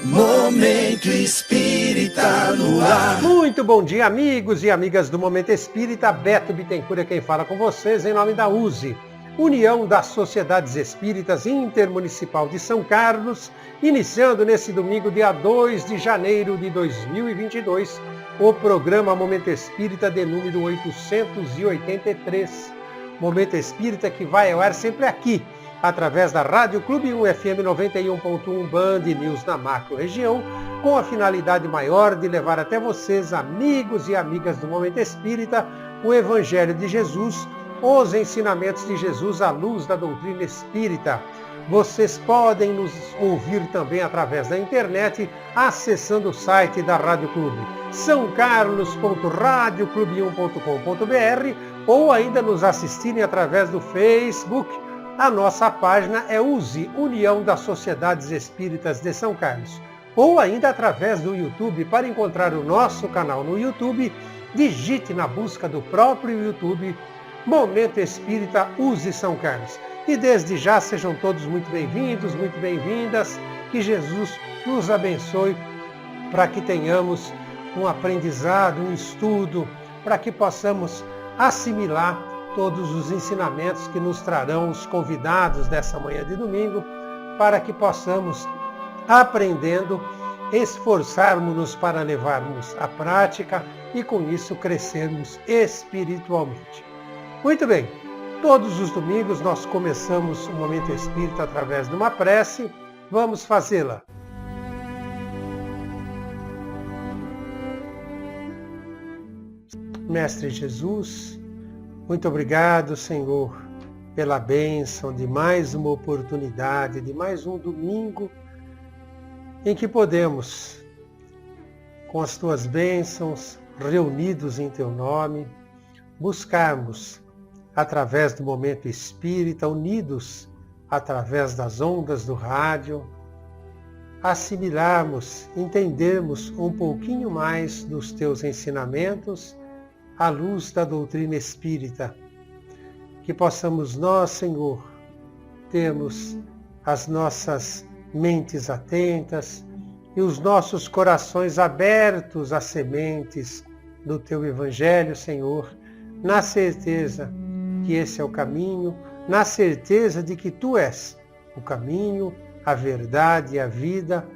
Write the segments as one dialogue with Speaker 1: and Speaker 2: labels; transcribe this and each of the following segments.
Speaker 1: Momento Espírita no ar.
Speaker 2: Muito bom dia, amigos e amigas do Momento Espírita. Beto Bittencourt é quem fala com vocês em nome da USE, União das Sociedades Espíritas Intermunicipal de São Carlos, iniciando nesse domingo, dia 2 de janeiro de 2022, o programa Momento Espírita de número 883. Momento Espírita que vai ao ar sempre aqui, através da Rádio Clube 1 FM 91.1 Band News na macro região, com a finalidade maior de levar até vocês, amigos e amigas do Momento Espírita, o Evangelho de Jesus, os ensinamentos de Jesus à luz da doutrina espírita. Vocês podem nos ouvir também através da internet, acessando o site da Rádio Clube, sãocarlos.radioclube1.com.br, ou ainda nos assistirem através do Facebook. A nossa página é USE, União das Sociedades Espíritas de São Carlos. Ou ainda através do YouTube. Para encontrar o nosso canal no YouTube, digite na busca do próprio YouTube Momento Espírita USE São Carlos. E desde já sejam todos muito bem-vindos, muito bem-vindas. Que Jesus nos abençoe para que tenhamos um aprendizado, um estudo, para que possamos assimilar todos os ensinamentos que nos trarão os convidados dessa manhã de domingo, para que possamos, aprendendo, esforçarmos-nos para levarmos à prática e com isso crescermos espiritualmente. Muito bem, todos os domingos nós começamos o Momento Espírita através de uma prece. Vamos fazê-la. Mestre Jesus, muito obrigado, Senhor, pela bênção de mais uma oportunidade, de mais um domingo em que podemos, com as Tuas bênçãos, reunidos em Teu nome, buscarmos, através do Momento Espírita, unidos através das ondas do rádio, assimilarmos, entendermos um pouquinho mais dos Teus ensinamentos à luz da doutrina espírita, que possamos nós, Senhor, termos as nossas mentes atentas e os nossos corações abertos às sementes do Teu Evangelho, Senhor, na certeza que esse é o caminho, na certeza de que Tu és o caminho, a verdade e a vida,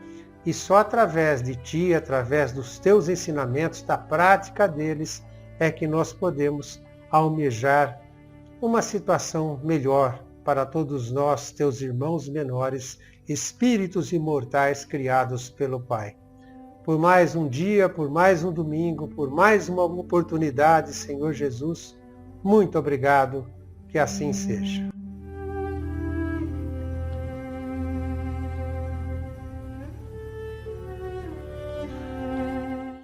Speaker 2: e só através de Ti, através dos Teus ensinamentos, da prática deles, é que nós podemos almejar uma situação melhor para todos nós, Teus irmãos menores, espíritos imortais criados pelo Pai. Por mais um dia, por mais um domingo, por mais uma oportunidade, Senhor Jesus, muito obrigado, que assim seja.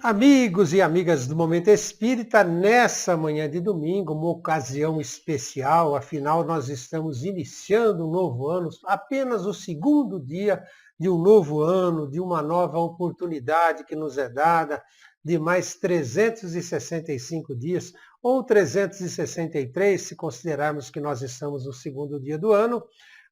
Speaker 2: Amigos e amigas do Momento Espírita, nessa manhã de domingo, uma ocasião especial, afinal nós estamos iniciando um novo ano, apenas o segundo dia de um novo ano, de uma nova oportunidade que nos é dada, de mais 365 dias, ou 363, se considerarmos que nós estamos no segundo dia do ano,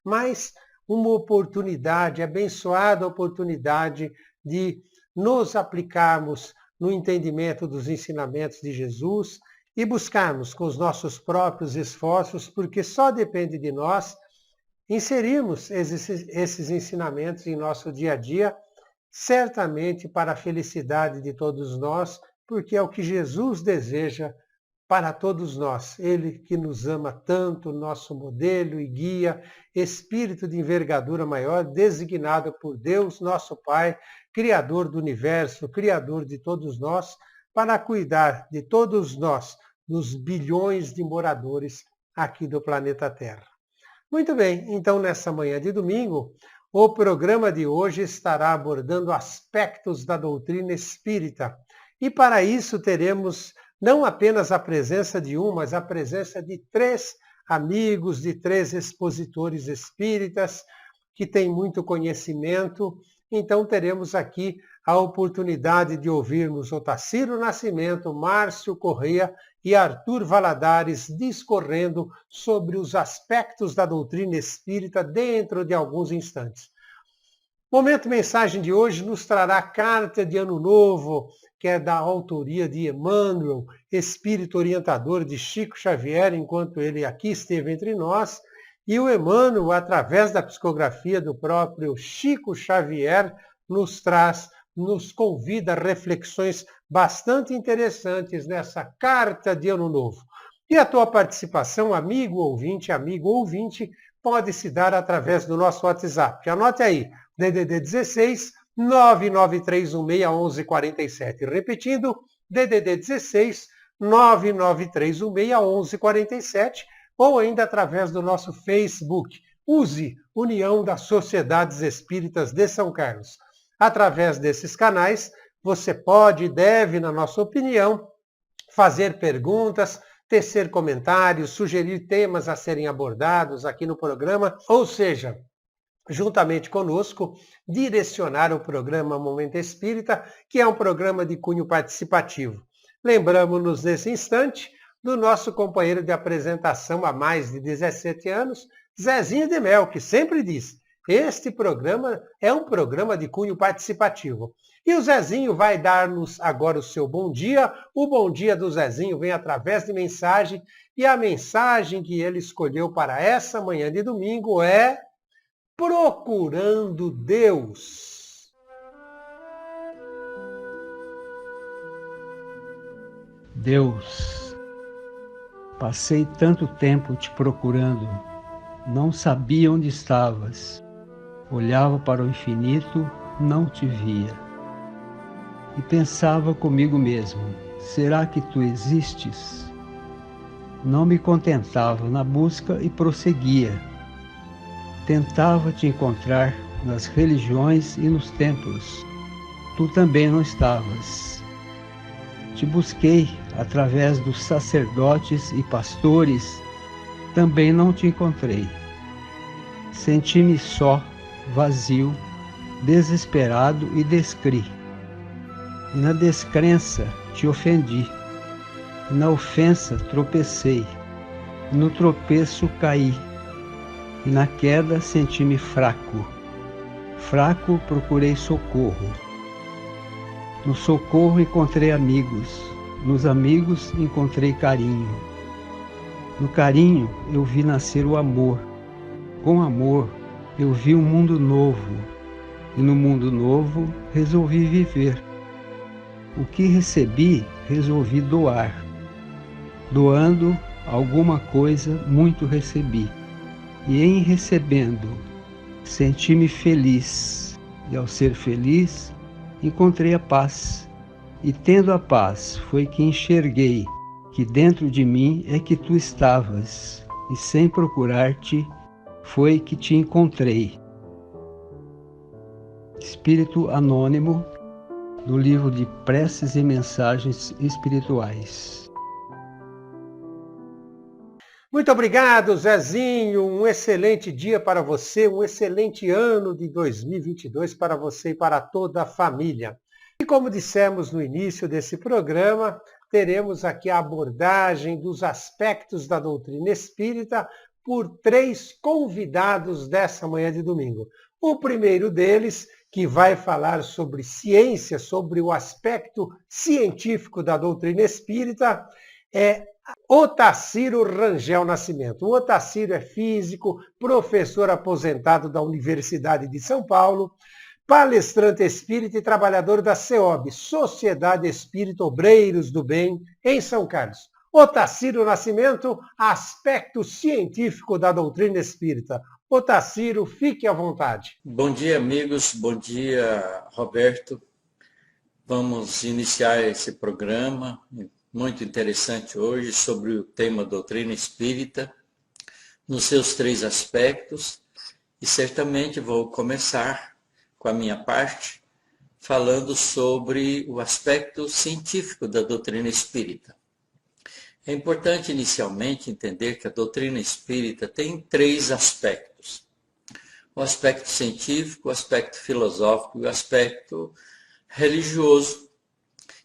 Speaker 2: mas uma oportunidade, abençoada oportunidade de nos aplicarmos no entendimento dos ensinamentos de Jesus e buscarmos com os nossos próprios esforços, porque só depende de nós, inserirmos esses ensinamentos em nosso dia a dia, certamente para a felicidade de todos nós, porque é o que Jesus deseja para todos nós. Ele que nos ama tanto, nosso modelo e guia, espírito de envergadura maior, designado por Deus, nosso Pai, Criador do universo, Criador de todos nós, para cuidar de todos nós, dos bilhões de moradores aqui do planeta Terra. Muito bem, então nessa manhã de domingo, o programa de hoje estará abordando aspectos da doutrina espírita. E para isso teremos não apenas a presença de um, mas a presença de 3 amigos, de 3 expositores espíritas que têm muito conhecimento. Então teremos aqui a oportunidade de ouvirmos Otacílio Nascimento, Márcio Corrêa e Arthur Valadares discorrendo sobre os aspectos da doutrina espírita dentro de alguns instantes. Momento Mensagem de hoje nos trará a carta de Ano Novo, que é da autoria de Emmanuel, espírito orientador de Chico Xavier, enquanto ele aqui esteve entre nós. E o Emmanuel, através da psicografia do próprio Chico Xavier, nos convida a reflexões bastante interessantes nessa carta de Ano Novo. E a tua participação, amigo ouvinte, pode se dar através do nosso WhatsApp. Anote aí, DDD 16 993161147. Repetindo, DDD 16 993161147, ou ainda através do nosso Facebook. Use União das Sociedades Espíritas de São Carlos. Através desses canais, você pode e deve, na nossa opinião, fazer perguntas, tecer comentários, sugerir temas a serem abordados aqui no programa, ou seja, juntamente conosco, direcionar o programa Momento Espírita, que é um programa de cunho participativo. Lembramos-nos nesse instante do nosso companheiro de apresentação há mais de 17 anos, Zezinho de Mel, que sempre diz: este programa é um programa de cunho participativo. E o Zezinho vai dar-nos agora o seu bom dia. O bom dia do Zezinho vem através de mensagem, e a mensagem que ele escolheu para essa manhã de domingo é Procurando Deus.
Speaker 3: Deus, passei tanto tempo te procurando, não sabia onde estavas. Olhava para o infinito, não te via. E pensava comigo mesmo, será que tu existes? Não me contentava na busca e prosseguia. Tentava te encontrar nas religiões e nos templos. Tu também não estavas. Te busquei através dos sacerdotes e pastores, também não te encontrei. Senti-me só, vazio, desesperado e descri. E na descrença te ofendi, e na ofensa tropecei, e no tropeço caí, e na queda senti-me fraco. Fraco procurei socorro. No socorro encontrei amigos, nos amigos encontrei carinho. No carinho eu vi nascer o amor. Com amor eu vi um mundo novo, e no mundo novo resolvi viver. O que recebi, resolvi doar. Doando alguma coisa, muito recebi. E em recebendo, senti-me feliz. E ao ser feliz, encontrei a paz. E tendo a paz, foi que enxerguei que dentro de mim é que tu estavas. E sem procurar-te, foi que te encontrei. Espírito Anônimo, do livro de Preces e Mensagens Espirituais.
Speaker 2: Muito obrigado, Zezinho. Um excelente dia para você, um excelente ano de 2022 para você e para toda a família. E como dissemos no início desse programa, teremos aqui a abordagem dos aspectos da doutrina espírita por 3 convidados dessa manhã de domingo. O primeiro deles, que vai falar sobre ciência, sobre o aspecto científico da doutrina espírita, é Otacílio Rangel Nascimento. O Otacílio é físico, professor aposentado da Universidade de São Paulo, palestrante espírita e trabalhador da CEOB, Sociedade Espírita Obreiros do Bem, em São Carlos. Otacílio Nascimento, aspecto científico da doutrina espírita. Otacílio, fique à vontade.
Speaker 4: Bom dia, amigos. Bom dia, Roberto. Vamos iniciar esse programa muito interessante hoje sobre o tema doutrina espírita, nos seus 3 aspectos, e certamente vou começar com a minha parte, falando sobre o aspecto científico da doutrina espírita. É importante inicialmente entender que a doutrina espírita tem 3 aspectos. O aspecto científico, o aspecto filosófico e o aspecto religioso,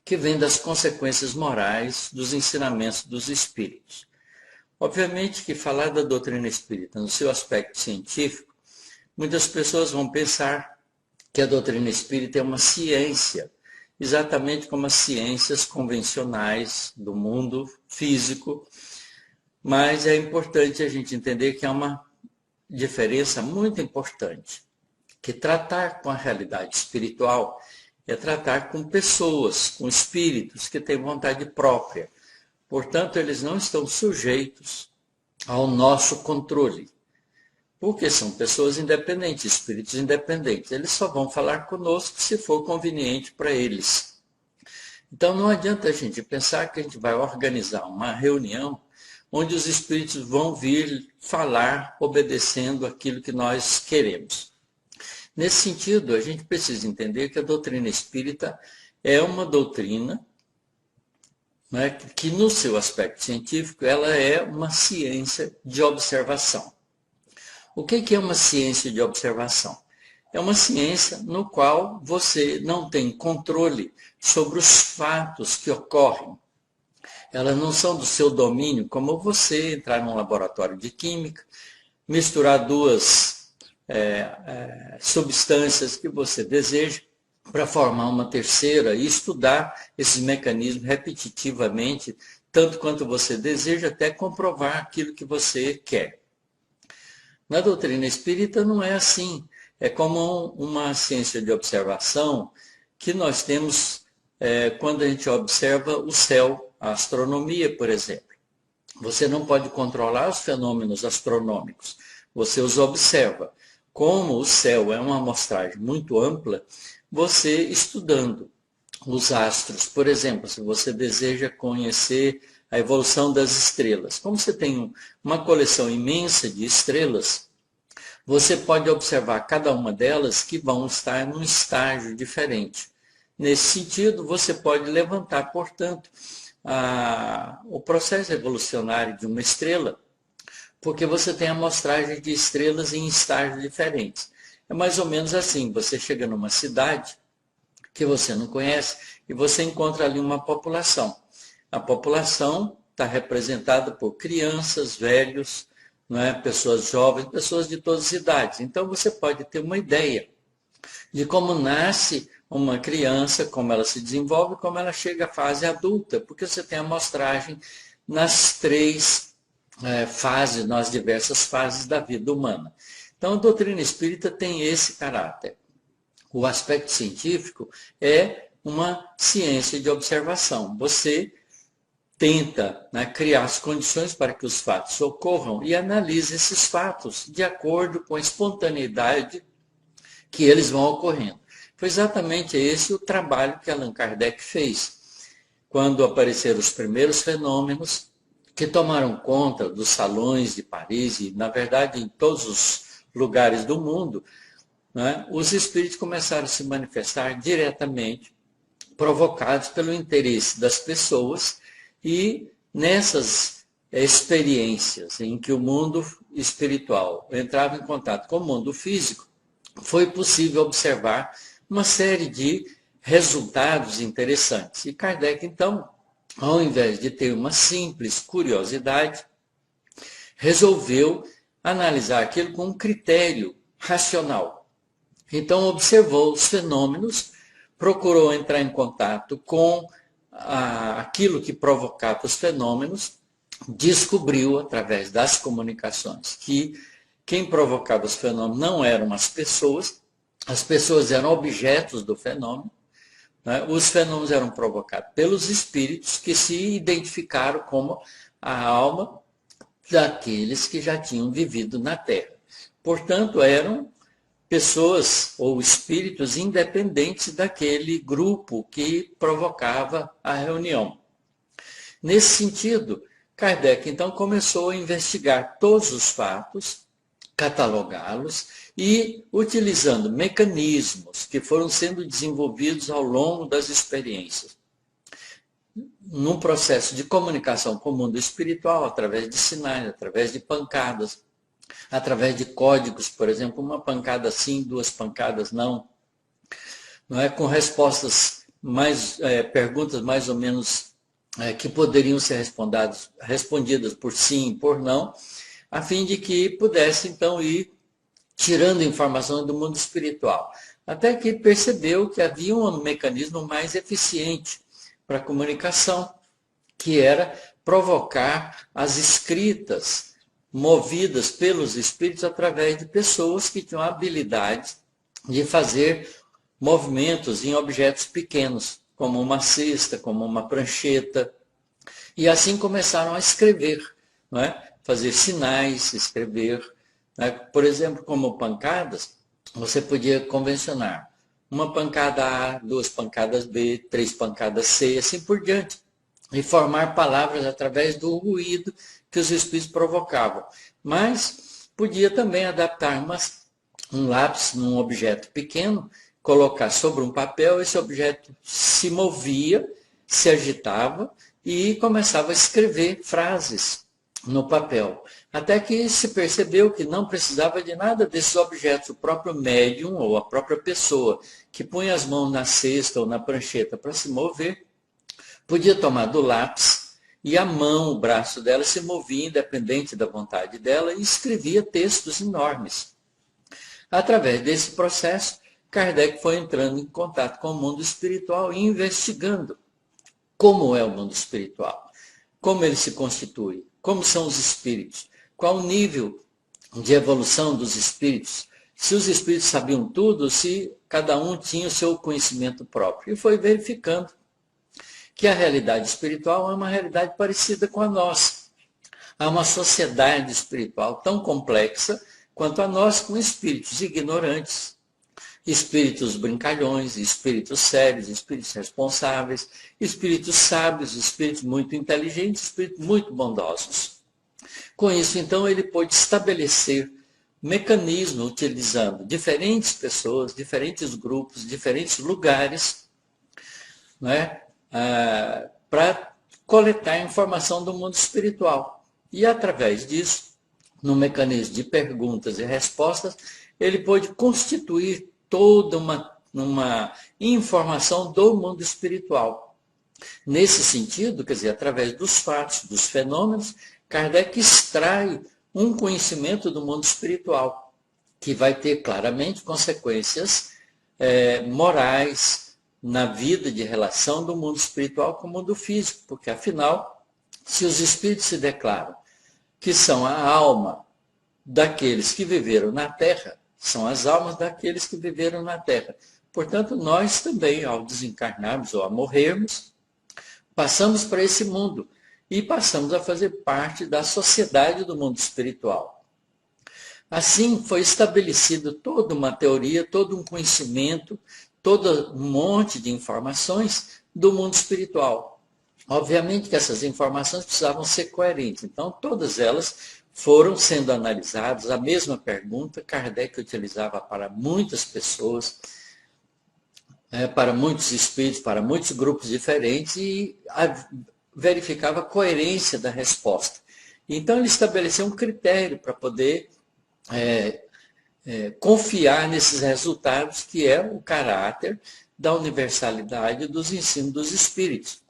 Speaker 4: que vem das consequências morais dos ensinamentos dos espíritos. Obviamente que falar da doutrina espírita no seu aspecto científico, muitas pessoas vão pensar que a doutrina espírita é uma ciência, exatamente como as ciências convencionais do mundo físico, mas é importante a gente entender que há uma diferença muito importante, que tratar com a realidade espiritual é tratar com pessoas, com espíritos que têm vontade própria. Portanto, eles não estão sujeitos ao nosso controle, porque são pessoas independentes, espíritos independentes. Eles só vão falar conosco se for conveniente para eles. Então não adianta a gente pensar que a gente vai organizar uma reunião onde os espíritos vão vir falar obedecendo aquilo que nós queremos. Nesse sentido, a gente precisa entender que a doutrina espírita é uma doutrina, né, que no seu aspecto científico ela é uma ciência de observação. O que é uma ciência de observação? É uma ciência no qual você não tem controle sobre os fatos que ocorrem. Elas não são do seu domínio, como você entrar num laboratório de química, misturar duas substâncias que você deseja para formar uma terceira e estudar esses mecanismos repetitivamente, tanto quanto você deseja, até comprovar aquilo que você quer. Na doutrina espírita não é assim. É como uma ciência de observação que nós temos quando a gente observa o céu, a astronomia, por exemplo. Você não pode controlar os fenômenos astronômicos, você os observa. Como o céu é uma amostragem muito ampla, você estudando os astros, por exemplo, se você deseja conhecer a evolução das estrelas. Como você tem uma coleção imensa de estrelas, você pode observar cada uma delas que vão estar num estágio diferente. Nesse sentido, você pode levantar, portanto, o processo evolucionário de uma estrela, porque você tem amostragem de estrelas em estágios diferentes. É mais ou menos assim, você chega numa cidade que você não conhece e você encontra ali uma população. A população está representada por crianças, velhos, não é? Pessoas jovens, pessoas de todas as idades. Então você pode ter uma ideia de como nasce uma criança, como ela se desenvolve, como ela chega à fase adulta, porque você tem amostragem nas três fases, nas diversas fases da vida humana. Então a doutrina espírita tem esse caráter. O aspecto científico é uma ciência de observação. Você tenta, né, criar as condições para que os fatos ocorram e analisa esses fatos de acordo com a espontaneidade que eles vão ocorrendo. Foi exatamente esse o trabalho que Allan Kardec fez. Quando apareceram os primeiros fenômenos que tomaram conta dos salões de Paris e, na verdade, em todos os lugares do mundo, né, os espíritos começaram a se manifestar diretamente, provocados pelo interesse das pessoas. E nessas experiências em que o mundo espiritual entrava em contato com o mundo físico, foi possível observar uma série de resultados interessantes. E Kardec, então, ao invés de ter uma simples curiosidade, resolveu analisar aquilo com um critério racional. Então, observou os fenômenos, procurou entrar em contato com aquilo que provocava os fenômenos, descobriu, através das comunicações, que quem provocava os fenômenos não eram as pessoas eram objetos do fenômeno, né? Os fenômenos eram provocados pelos espíritos que se identificaram como a alma daqueles que já tinham vivido na Terra. Portanto, eram pessoas ou espíritos independentes daquele grupo que provocava a reunião. Nesse sentido, Kardec então começou a investigar todos os fatos, catalogá-los e, utilizando mecanismos que foram sendo desenvolvidos ao longo das experiências, num processo de comunicação com o mundo espiritual, através de sinais, através de pancadas, através de códigos, por exemplo, uma pancada sim, duas pancadas não é? Com respostas perguntas mais ou menos que poderiam ser respondidas por sim, por não, a fim de que pudesse então ir tirando informação do mundo espiritual. até que percebeu que havia um mecanismo mais eficiente para a comunicação, que era provocar as escritas movidas pelos espíritos através de pessoas que tinham a habilidade de fazer movimentos em objetos pequenos, como uma cesta, como uma prancheta. E assim começaram a escrever, não é? Fazer sinais, escrever. Né? Por exemplo, como pancadas, você podia convencionar uma pancada A, 2 pancadas B, 3 pancadas C, assim por diante. E formar palavras através do ruído que os espíritos provocavam. Mas podia também adaptar um lápis num objeto pequeno, colocar sobre um papel, esse objeto se movia, se agitava e começava a escrever frases no papel. Até que se percebeu que não precisava de nada desses objetos. O próprio médium ou a própria pessoa que punha as mãos na cesta ou na prancheta para se mover, podia tomar do lápis e a mão, o braço dela se movia independente da vontade dela e escrevia textos enormes. Através desse processo, Kardec foi entrando em contato com o mundo espiritual e investigando como é o mundo espiritual, como ele se constitui, como são os espíritos, qual o nível de evolução dos espíritos, se os espíritos sabiam tudo, se cada um tinha o seu conhecimento próprio. E foi verificando que a realidade espiritual é uma realidade parecida com a nossa. Há uma sociedade espiritual tão complexa quanto a nossa, com espíritos ignorantes, espíritos brincalhões, espíritos sérios, espíritos responsáveis, espíritos sábios, espíritos muito inteligentes, espíritos muito bondosos. Com isso, então, ele pôde estabelecer mecanismo utilizando diferentes pessoas, diferentes grupos, diferentes lugares, né, para coletar informação do mundo espiritual. E, através disso, no mecanismo de perguntas e respostas, ele pôde constituir toda uma informação do mundo espiritual. Nesse sentido, quer dizer, através dos fatos, dos fenômenos, Kardec extrai um conhecimento do mundo espiritual, que vai ter claramente consequências morais na vida de relação do mundo espiritual com o mundo físico, porque afinal, se os espíritos se declaram que são a alma daqueles que viveram na Terra, são as almas daqueles que viveram na Terra. Portanto, nós também, ao desencarnarmos ou a morrermos, passamos para esse mundo e passamos a fazer parte da sociedade do mundo espiritual. Assim, foi estabelecido toda uma teoria, todo um conhecimento, todo um monte de informações do mundo espiritual. Obviamente que essas informações precisavam ser coerentes, então todas elas foram sendo analisadas. A mesma pergunta Kardec utilizava para muitas pessoas, para muitos espíritos, para muitos grupos diferentes, e verificava a coerência da resposta. Então ele estabeleceu um critério para poder confiar nesses resultados, que é o caráter da universalidade dos ensinos dos espíritos.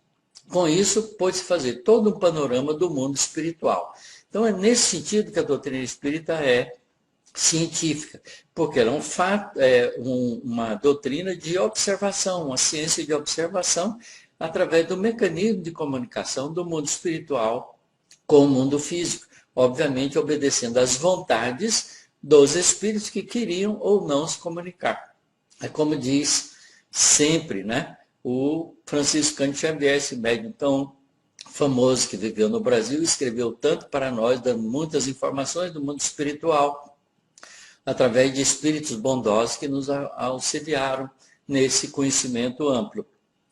Speaker 4: Com isso, pôde-se fazer todo um panorama do mundo espiritual. Então, é nesse sentido que a doutrina espírita é científica, porque ela é uma doutrina de observação, uma ciência de observação, através do mecanismo de comunicação do mundo espiritual com o mundo físico, obviamente obedecendo às vontades dos espíritos que queriam ou não se comunicar. É como diz sempre, né, o Francisco Cândido Xavier, esse médium tão famoso que viveu no Brasil, escreveu tanto para nós, dando muitas informações do mundo espiritual, através de espíritos bondosos que nos auxiliaram nesse conhecimento amplo.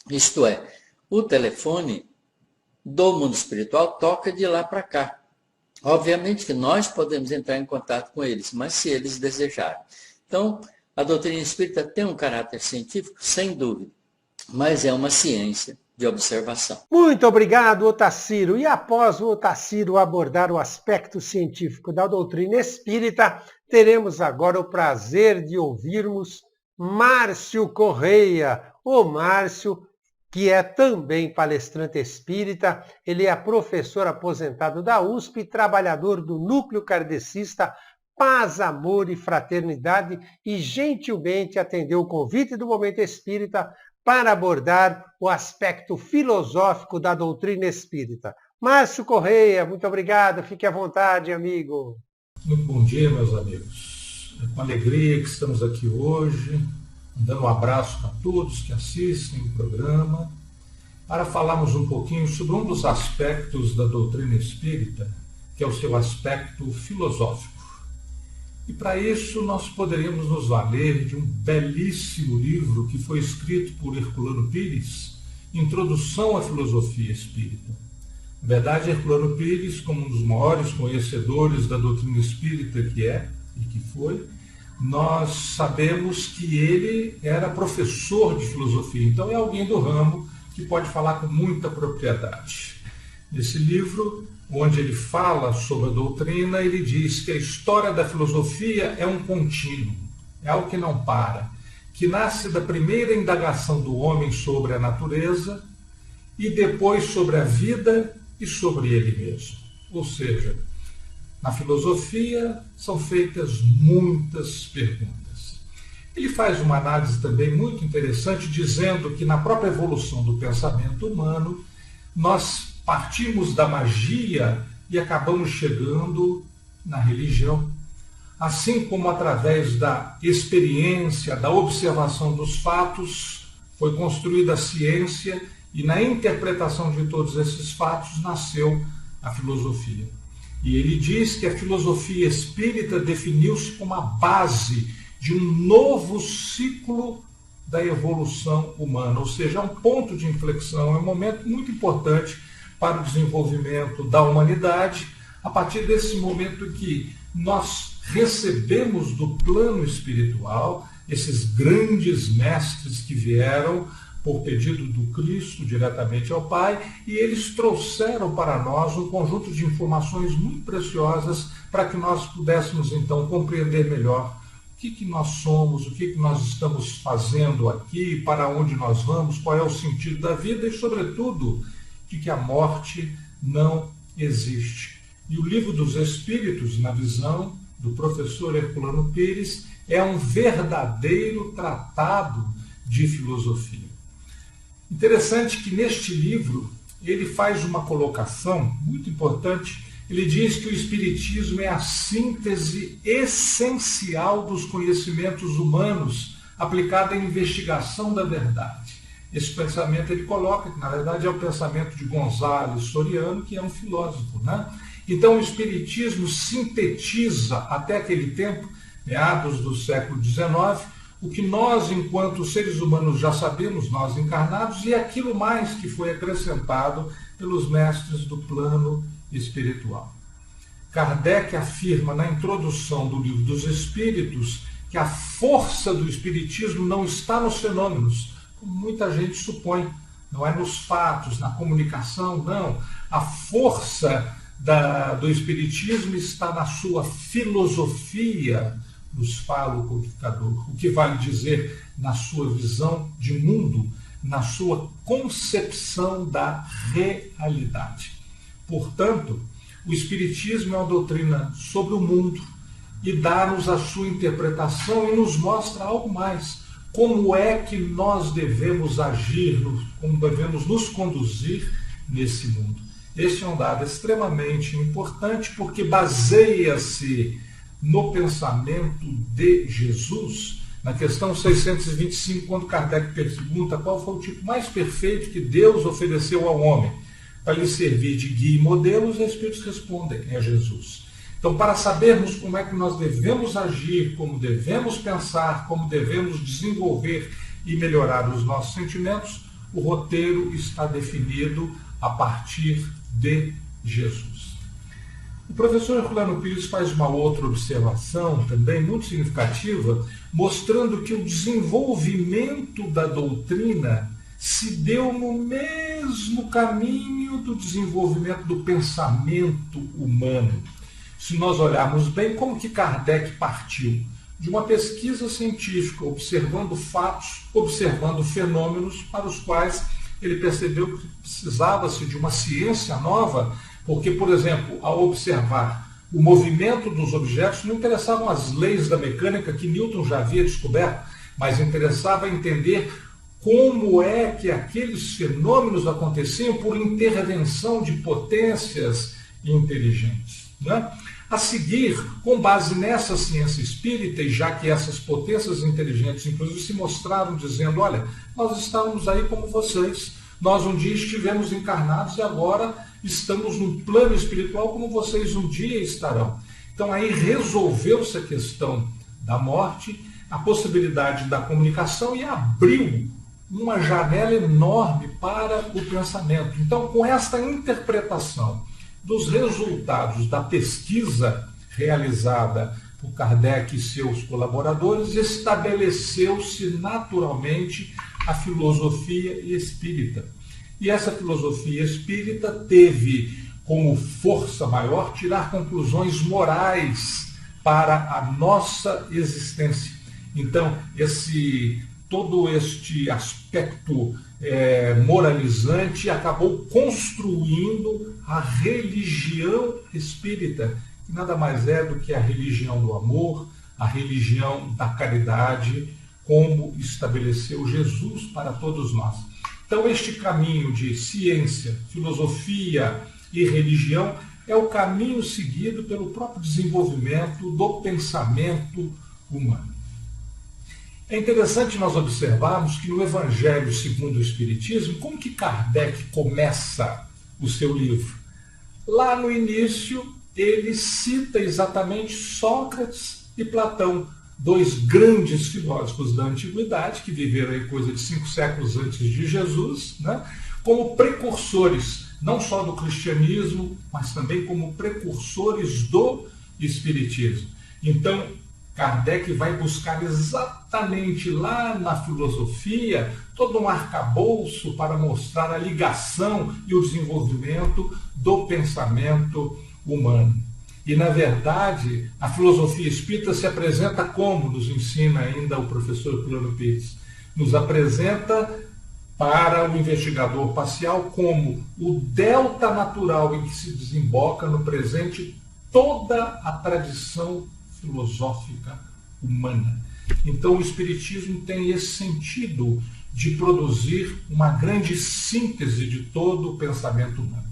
Speaker 4: Isto é, o telefone do mundo espiritual toca de lá para cá. Obviamente que nós podemos entrar em contato com eles, mas se eles desejarem. Então, a doutrina espírita tem um caráter científico, sem dúvida, mas é uma ciência de observação.
Speaker 2: Muito obrigado, Otacílio. E após o Otacílio abordar o aspecto científico da doutrina espírita, teremos agora o prazer de ouvirmos Márcio Correia. O Márcio, que é também palestrante espírita, ele é professor aposentado da USP, trabalhador do Núcleo Kardecista paz, amor e fraternidade e gentilmente atendeu o convite do Momento Espírita para abordar o aspecto filosófico da doutrina espírita. Márcio Correia, muito obrigado, fique à vontade, amigo.
Speaker 5: Muito bom dia, meus amigos. É com alegria que estamos aqui hoje, dando um abraço para todos que assistem o programa, para falarmos um pouquinho sobre um dos aspectos da doutrina espírita, que é o seu aspecto filosófico. E para isso nós poderíamos nos valer de um belíssimo livro que foi escrito por Herculano Pires, Introdução à Filosofia Espírita. Na verdade, Herculano Pires, como um dos maiores conhecedores da doutrina espírita que é e que foi, nós sabemos que ele era professor de filosofia, então é alguém do ramo que pode falar com muita propriedade. Nesse livro, onde ele fala sobre a doutrina, ele diz que a história da filosofia é um contínuo, é algo que não para, que nasce da primeira indagação do homem sobre a natureza e depois sobre a vida e sobre ele mesmo. Ou seja, na filosofia são feitas muitas perguntas. Ele faz uma análise também muito interessante, dizendo que na própria evolução do pensamento humano, nós partimos da magia e acabamos chegando na religião. Assim como através da experiência, da observação dos fatos, foi construída a ciência e na interpretação de todos esses fatos nasceu a filosofia. E ele diz que a filosofia espírita definiu-se como a base de um novo ciclo da evolução humana, ou seja, é um ponto de inflexão, é um momento muito importante para o desenvolvimento da humanidade, a partir desse momento que nós recebemos do plano espiritual esses grandes mestres que vieram por pedido do Cristo diretamente ao Pai, e eles trouxeram para nós um conjunto de informações muito preciosas para que nós pudéssemos então compreender melhor o que nós somos, o que nós estamos fazendo aqui, para onde nós vamos, qual é o sentido da vida e, sobretudo, de que a morte não existe. E o Livro dos Espíritos, na visão do professor Herculano Pires, é um verdadeiro tratado de filosofia. Interessante que neste livro ele faz uma colocação muito importante. Ele diz que o Espiritismo é a síntese essencial dos conhecimentos humanos aplicada à investigação da verdade. Esse pensamento ele coloca que, na verdade, é o pensamento de Gonzalo Soriano, que é um filósofo, né? Então, o Espiritismo sintetiza, até aquele tempo, meados do século XIX, o que nós, enquanto seres humanos, já sabemos, nós encarnados, e aquilo mais que foi acrescentado pelos mestres do plano espiritual. Kardec afirma na introdução do Livro dos Espíritos que a força do Espiritismo não está nos fenômenos, como muita gente supõe, não é nos fatos, na comunicação, não. A força do Espiritismo está na sua filosofia, nos fala o codificador, o que vale dizer na sua visão de mundo, na sua concepção da realidade. Portanto, o Espiritismo é uma doutrina sobre o mundo e dá-nos a sua interpretação e nos mostra algo mais. Como é que nós devemos agir, como devemos nos conduzir nesse mundo. Este é um dado extremamente importante porque baseia-se no pensamento de Jesus. Na questão 625, quando Kardec pergunta qual foi o tipo mais perfeito que Deus ofereceu ao homem para lhe servir de guia e modelo, os Espíritos respondem, é Jesus. Então, para sabermos como é que nós devemos agir, como devemos pensar, como devemos desenvolver e melhorar os nossos sentimentos, o roteiro está definido a partir de Jesus. O professor Herculano Pires faz uma outra observação, também muito significativa, mostrando que o desenvolvimento da doutrina se deu no mesmo caminho do desenvolvimento do pensamento humano. Se nós olharmos bem, como que Kardec partiu? De uma pesquisa científica, observando fatos, observando fenômenos para os quais ele percebeu que precisava-se de uma ciência nova, porque, por exemplo, ao observar o movimento dos objetos, não interessavam as leis da mecânica que Newton já havia descoberto, mas interessava entender como é que aqueles fenômenos aconteciam por intervenção de potências inteligentes, né? A seguir, com base nessa ciência espírita, e já que essas potências inteligentes, inclusive, se mostraram dizendo, olha, nós estávamos aí como vocês, nós um dia estivemos encarnados e agora estamos num plano espiritual como vocês um dia estarão. Então aí resolveu-se a questão da morte, a possibilidade da comunicação e abriu uma janela enorme para o pensamento. Então, com esta interpretação dos resultados da pesquisa realizada por Kardec e seus colaboradores, estabeleceu-se naturalmente a filosofia espírita. E essa filosofia espírita teve como força maior tirar conclusões morais para a nossa existência. Então, todo este aspecto moralizante acabou construindo a religião espírita, que nada mais é do que a religião do amor, a religião da caridade, como estabeleceu Jesus para todos nós. Então, este caminho de ciência, filosofia e religião é o caminho seguido pelo próprio desenvolvimento do pensamento humano. É interessante nós observarmos que no Evangelho segundo o Espiritismo, como que Kardec começa o seu livro? Lá no início, ele cita exatamente Sócrates e Platão, dois grandes filósofos da antiguidade, que viveram aí coisa de 5 séculos antes de Jesus, né? Como precursores, não só do cristianismo, mas também como precursores do espiritismo. Então, Kardec vai buscar exatamente lá na filosofia todo um arcabouço para mostrar a ligação e o desenvolvimento do pensamento humano. E, na verdade, a filosofia espírita se apresenta como, nos ensina ainda o professor Plano Pires, nos apresenta para o investigador parcial como o delta natural em que se desemboca no presente toda a tradição filosófica humana. Então o Espiritismo tem esse sentido de produzir uma grande síntese de todo o pensamento humano.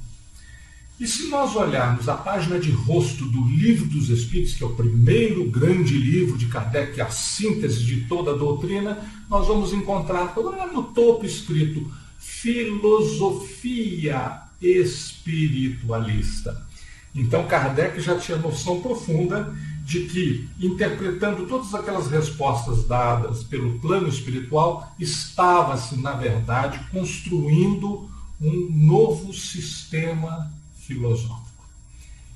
Speaker 5: E se nós olharmos a página de rosto do Livro dos Espíritos, que é o primeiro grande livro de Kardec, que é a síntese de toda a doutrina, nós vamos encontrar lá no topo escrito Filosofia Espiritualista. Então Kardec já tinha noção profunda de que, interpretando todas aquelas respostas dadas pelo plano espiritual, estava-se, na verdade, construindo um novo sistema filosófico.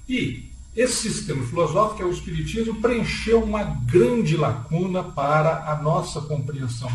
Speaker 5: E esse sistema filosófico, o Espiritismo, preencheu uma grande lacuna para a nossa compreensão.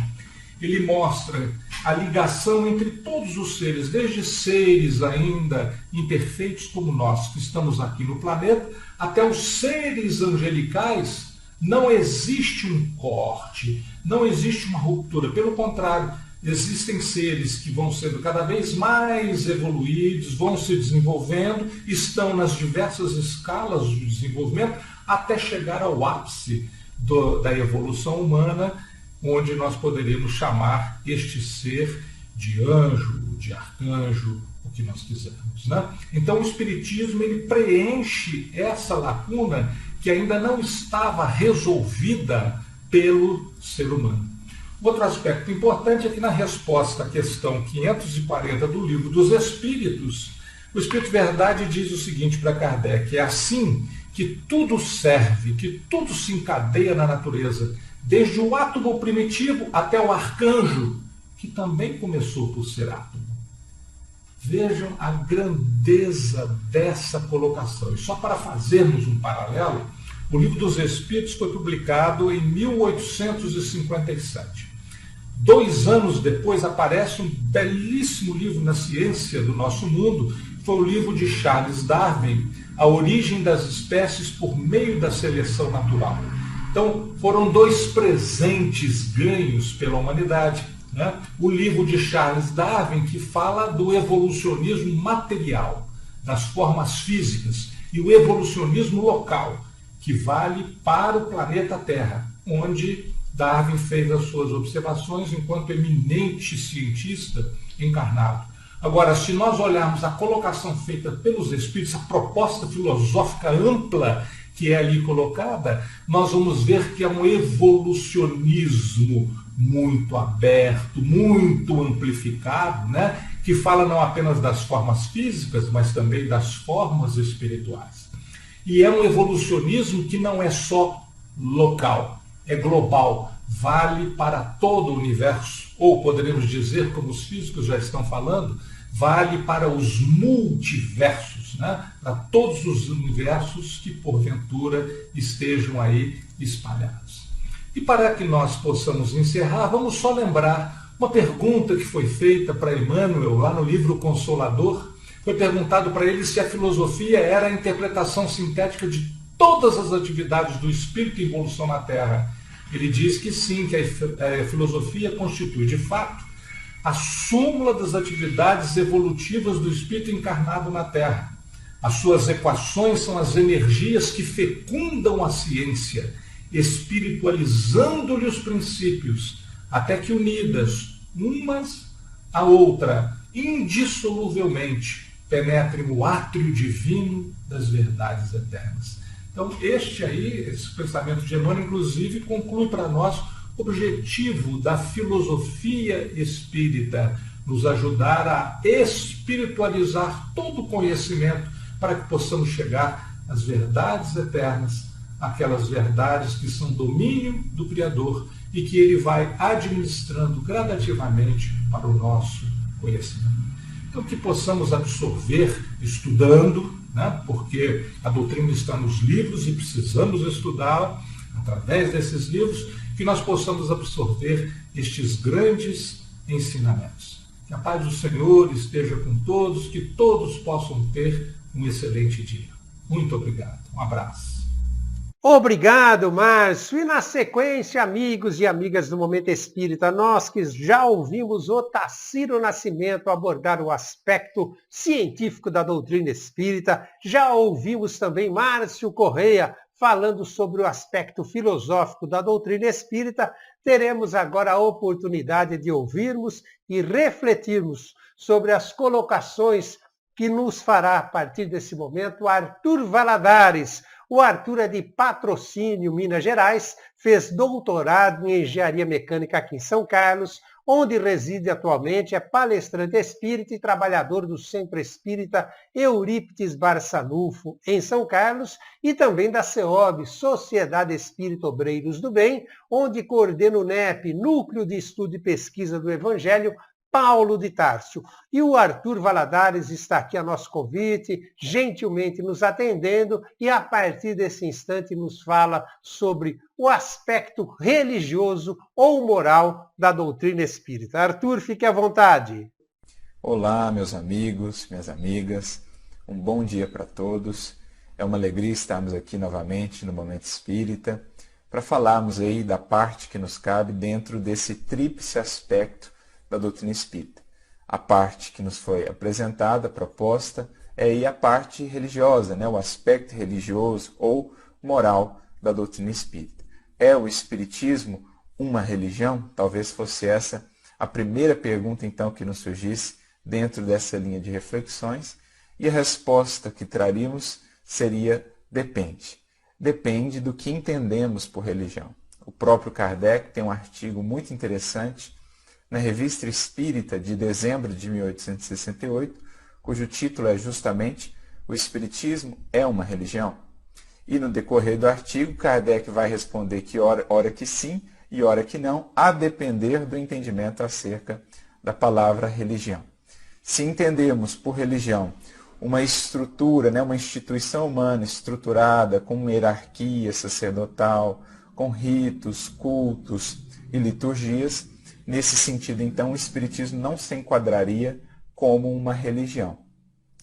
Speaker 5: Ele mostra a ligação entre todos os seres, desde seres ainda imperfeitos como nós, que estamos aqui no planeta, até os seres angelicais. Não existe um corte, não existe uma ruptura. Pelo contrário, existem seres que vão sendo cada vez mais evoluídos, vão se desenvolvendo, estão nas diversas escalas de desenvolvimento, até chegar ao ápice da evolução humana, onde nós poderíamos chamar este ser de anjo, de arcanjo, o que nós quisermos, né? Então o Espiritismo ele preenche essa lacuna que ainda não estava resolvida pelo ser humano. Outro aspecto importante é que na resposta à questão 540 do Livro dos Espíritos, o Espírito Verdade diz o seguinte para Kardec: é assim que tudo serve, que tudo se encadeia na natureza, desde o átomo primitivo até o arcanjo, que também começou por ser átomo. Vejam a grandeza dessa colocação. E só para fazermos um paralelo, o Livro dos Espíritos foi publicado em 1857. 2 anos depois aparece um belíssimo livro na ciência do nosso mundo, foi o livro de Charles Darwin, A Origem das Espécies por Meio da Seleção Natural. Então, foram 2 presentes ganhos pela humanidade, né? O livro de Charles Darwin, que fala do evolucionismo material, das formas físicas, e o evolucionismo local, que vale para o planeta Terra, onde Darwin fez as suas observações enquanto eminente cientista encarnado. Agora, se nós olharmos a colocação feita pelos espíritos, a proposta filosófica ampla que é ali colocada, nós vamos ver que é um evolucionismo muito aberto, muito amplificado, né? Que fala não apenas das formas físicas, mas também das formas espirituais. E é um evolucionismo que não é só local, é global, vale para todo o universo, ou poderíamos dizer, como os físicos já estão falando, vale para os multiversos, né? Para todos os universos que porventura estejam aí espalhados. E para que nós possamos encerrar, vamos só lembrar uma pergunta que foi feita para Emmanuel lá no livro Consolador. Foi perguntado para ele se a filosofia era a interpretação sintética de todas as atividades do espírito em evolução na Terra. Ele diz que sim, que a filosofia constitui, de fato, a súmula das atividades evolutivas do espírito encarnado na Terra. As suas equações são as energias que fecundam a ciência, espiritualizando-lhe os princípios, até que unidas umas à outra, indissoluvelmente, penetrem o átrio divino das verdades eternas. Então, esse pensamento de Emmanuel, inclusive, conclui para nós o objetivo da filosofia espírita, nos ajudar a espiritualizar todo o conhecimento para que possamos chegar às verdades eternas, aquelas verdades que são domínio do Criador e que ele vai administrando gradativamente para o nosso conhecimento. Então, que possamos absorver estudando, né? Porque a doutrina está nos livros e precisamos estudá-la através desses livros, que nós possamos absorver estes grandes ensinamentos. Que a paz do Senhor esteja com todos, que todos possam ter um excelente dia. Muito obrigado. Um abraço.
Speaker 2: Obrigado, Márcio. E na sequência, amigos e amigas do Momento Espírita, nós que já ouvimos o Tacírio Nascimento abordar o aspecto científico da doutrina espírita, já ouvimos também Márcio Correia falando sobre o aspecto filosófico da doutrina espírita, teremos agora a oportunidade de ouvirmos e refletirmos sobre as colocações que nos fará, a partir desse momento, Arthur Valadares. O Arthur é de Patrocínio, Minas Gerais, fez doutorado em Engenharia Mecânica aqui em São Carlos, onde reside atualmente, é palestrante espírita e trabalhador do Centro Espírita Eurípides Barçanufo, em São Carlos, e também da CEOB, Sociedade Espírita Obreiros do Bem, onde coordena o NEP, Núcleo de Estudo e Pesquisa do Evangelho, Paulo de Tarso. E o Arthur Valadares está aqui a nosso convite, gentilmente nos atendendo, e a partir desse instante nos fala sobre o aspecto religioso ou moral da doutrina espírita. Arthur, fique à vontade.
Speaker 6: Olá, meus amigos, minhas amigas, um bom dia para todos. É uma alegria estarmos aqui novamente no Momento Espírita para falarmos aí da parte que nos cabe dentro desse tríplice aspecto da doutrina espírita. A parte que nos foi apresentada, proposta, é aí a parte religiosa, né? O aspecto religioso ou moral da doutrina espírita. É o espiritismo uma religião? Talvez fosse essa a primeira pergunta, então, que nos surgisse dentro dessa linha de reflexões, e a resposta que traríamos seria depende. Depende do que entendemos por religião. O próprio Kardec tem um artigo muito interessante na Revista Espírita de dezembro de 1868, cujo título é justamente O Espiritismo é uma religião? E no decorrer do artigo, Kardec vai responder que ora que sim e ora que não, a depender do entendimento acerca da palavra religião. Se entendemos por religião uma estrutura, né, uma instituição humana estruturada com uma hierarquia sacerdotal, com ritos, cultos e liturgias, nesse sentido, então, o Espiritismo não se enquadraria como uma religião.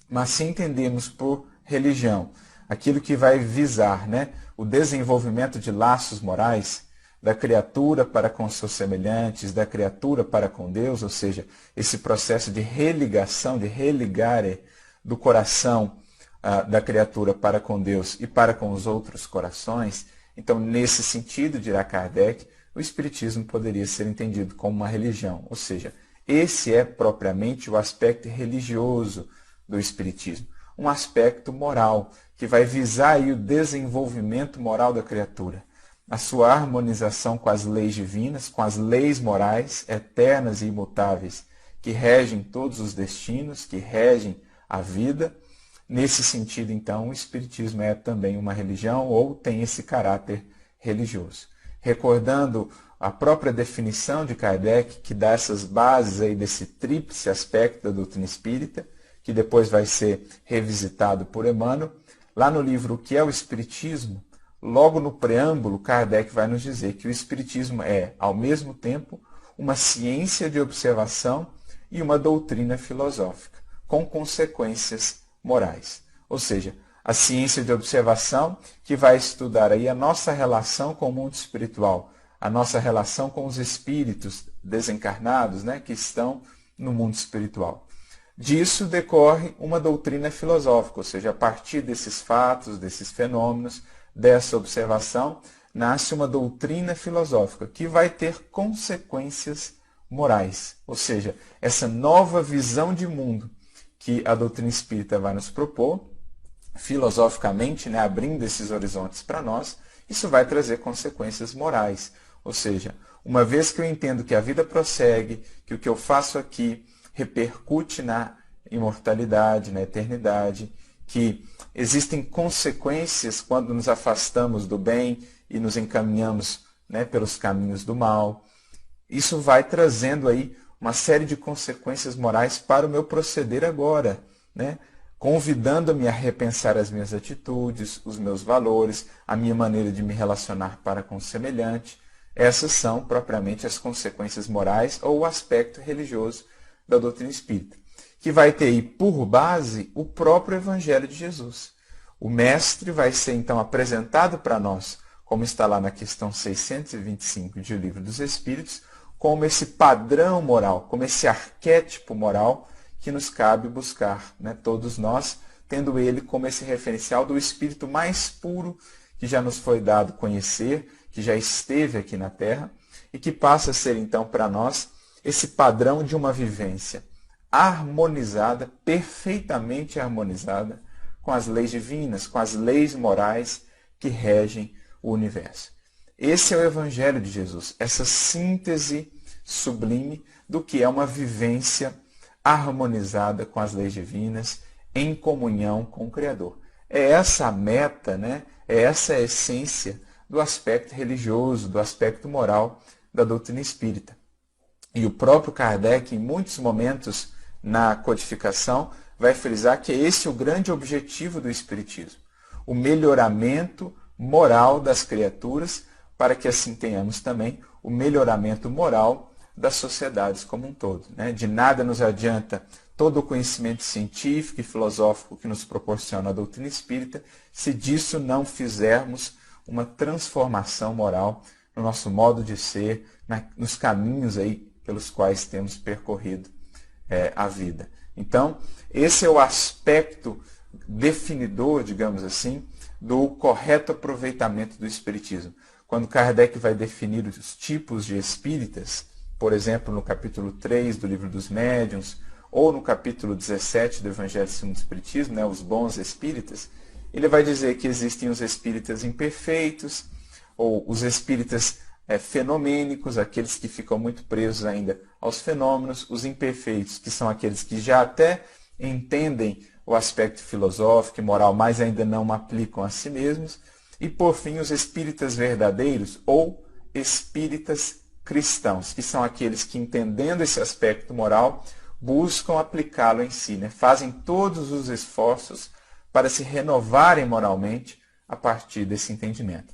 Speaker 6: Mas se entendemos por religião aquilo que vai visar, né, o desenvolvimento de laços morais da criatura para com seus semelhantes, da criatura para com Deus, ou seja, esse processo de religação, de religare do coração da criatura para com Deus e para com os outros corações, então, nesse sentido, dirá Kardec, o Espiritismo poderia ser entendido como uma religião. Ou seja, esse é propriamente o aspecto religioso do Espiritismo. Um aspecto moral, que vai visar aí o desenvolvimento moral da criatura, a sua harmonização com as leis divinas, com as leis morais eternas e imutáveis, que regem todos os destinos, que regem a vida. Nesse sentido, então, o Espiritismo é também uma religião ou tem esse caráter religioso. Recordando a própria definição de Kardec, que dá essas bases aí desse tríplice aspecto da doutrina espírita, que depois vai ser revisitado por Emmanuel, lá no livro O que é o Espiritismo, logo no preâmbulo, Kardec vai nos dizer que o Espiritismo é, ao mesmo tempo, uma ciência de observação e uma doutrina filosófica, com consequências morais. Ou seja, a ciência de observação que vai estudar aí a nossa relação com o mundo espiritual, a nossa relação com os espíritos desencarnados, né, que estão no mundo espiritual. Disso decorre uma doutrina filosófica, ou seja, a partir desses fatos, desses fenômenos, dessa observação, nasce uma doutrina filosófica que vai ter consequências morais. Ou seja, essa nova visão de mundo que a doutrina espírita vai nos propor, filosoficamente, né, abrindo esses horizontes para nós, isso vai trazer consequências morais. Ou seja, uma vez que eu entendo que a vida prossegue, que o que eu faço aqui repercute na imortalidade, na eternidade, que existem consequências quando nos afastamos do bem e nos encaminhamos, né, pelos caminhos do mal, isso vai trazendo aí uma série de consequências morais para o meu proceder agora, né? Convidando-me a repensar as minhas atitudes, os meus valores, a minha maneira de me relacionar para com o semelhante. Essas são propriamente as consequências morais ou o aspecto religioso da doutrina espírita, que vai ter aí por base o próprio Evangelho de Jesus. O Mestre vai ser então apresentado para nós, como está lá na questão 625 de O Livro dos Espíritos, como esse padrão moral, como esse arquétipo moral que nos cabe buscar, né? Todos nós, tendo ele como esse referencial do espírito mais puro que já nos foi dado conhecer, que já esteve aqui na Terra, e que passa a ser então para nós esse padrão de uma vivência harmonizada, perfeitamente harmonizada com as leis divinas, com as leis morais que regem o universo. Esse é o Evangelho de Jesus, essa síntese sublime do que é uma vivência harmonizada com as leis divinas, em comunhão com o Criador. É essa a meta, né? É essa a essência do aspecto religioso, do aspecto moral da doutrina espírita. E o próprio Kardec, em muitos momentos na codificação, vai frisar que esse é o grande objetivo do Espiritismo, o melhoramento moral das criaturas, para que assim tenhamos também o melhoramento moral das sociedades como um todo, né? De nada nos adianta todo o conhecimento científico e filosófico que nos proporciona a doutrina espírita, se disso não fizermos uma transformação moral no nosso modo de ser, nos caminhos aí pelos quais temos percorrido a vida. Então, esse é o aspecto definidor, digamos assim, do correto aproveitamento do espiritismo. Quando Kardec vai definir os tipos de espíritas, por exemplo, no capítulo 3 do Livro dos Médiuns, ou no capítulo 17 do Evangelho segundo o Espiritismo, né, os bons espíritas, ele vai dizer que existem os espíritas imperfeitos, ou os espíritas fenomênicos, aqueles que ficam muito presos ainda aos fenômenos, os imperfeitos, que são aqueles que já até entendem o aspecto filosófico e moral, mas ainda não aplicam a si mesmos, e por fim os espíritas verdadeiros, ou espíritas cristãos, que são aqueles que, entendendo esse aspecto moral, buscam aplicá-lo em si, né? Fazem todos os esforços para se renovarem moralmente a partir desse entendimento.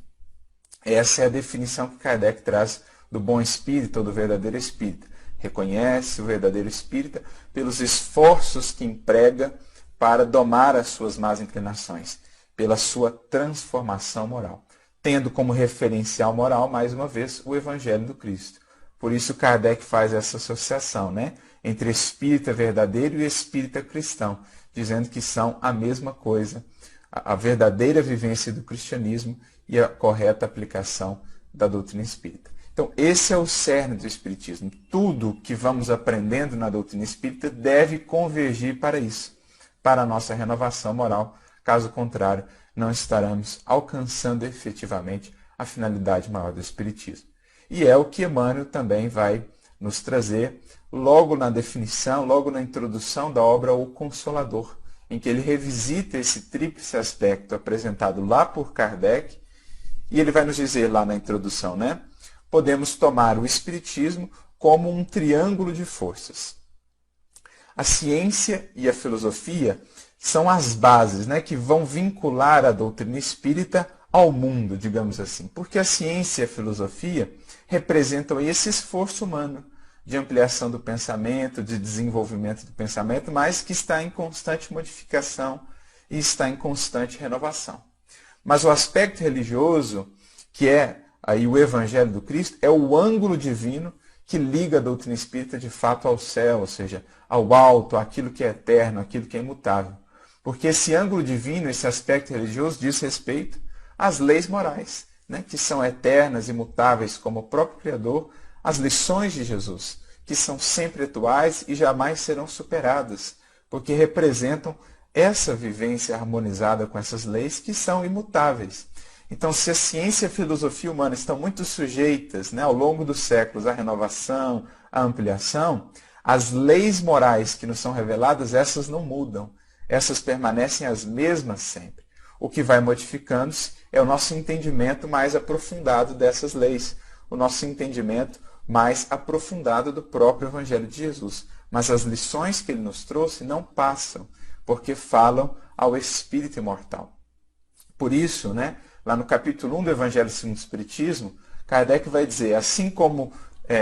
Speaker 6: Essa é a definição que Kardec traz do bom espírita ou do verdadeiro espírita. Reconhece o verdadeiro espírita pelos esforços que emprega para domar as suas más inclinações, pela sua transformação moral, tendo como referencial moral, mais uma vez, o Evangelho do Cristo. Por isso Kardec faz essa associação, né, entre espírita verdadeiro e espírita cristão, dizendo que são a mesma coisa, a verdadeira vivência do cristianismo e a correta aplicação da doutrina espírita. Então, esse é o cerne do espiritismo. Tudo que vamos aprendendo na doutrina espírita deve convergir para isso, para a nossa renovação moral. Caso contrário, não estaremos alcançando efetivamente a finalidade maior do espiritismo. E é o que Emmanuel também vai nos trazer logo na definição, logo na introdução da obra O Consolador, em que ele revisita esse tríplice aspecto apresentado lá por Kardec, e ele vai nos dizer lá na introdução, né? Podemos tomar o espiritismo como um triângulo de forças. A ciência e a filosofia são as bases, né, que vão vincular a doutrina espírita ao mundo, digamos assim. Porque a ciência e a filosofia representam esse esforço humano de ampliação do pensamento, de desenvolvimento do pensamento, mas que está em constante modificação e está em constante renovação. Mas o aspecto religioso, que é aí o Evangelho do Cristo, é o ângulo divino que liga a doutrina espírita de fato ao céu, ou seja, ao alto, àquilo que é eterno, àquilo que é imutável. Porque esse ângulo divino, esse aspecto religioso, diz respeito às leis morais, né, que são eternas, imutáveis, como o próprio Criador, as lições de Jesus, que são sempre atuais e jamais serão superadas, porque representam essa vivência harmonizada com essas leis que são imutáveis. Então, se a ciência e a filosofia humana estão muito sujeitas, né, ao longo dos séculos à renovação, à ampliação, as leis morais que nos são reveladas, essas não mudam, essas permanecem as mesmas sempre. O que vai modificando-se é o nosso entendimento mais aprofundado dessas leis, o nosso entendimento mais aprofundado do próprio Evangelho de Jesus. Mas as lições que ele nos trouxe não passam, porque falam ao espírito imortal. Por isso, né, lá no capítulo 1 do Evangelho segundo o Espiritismo, Kardec vai dizer, assim como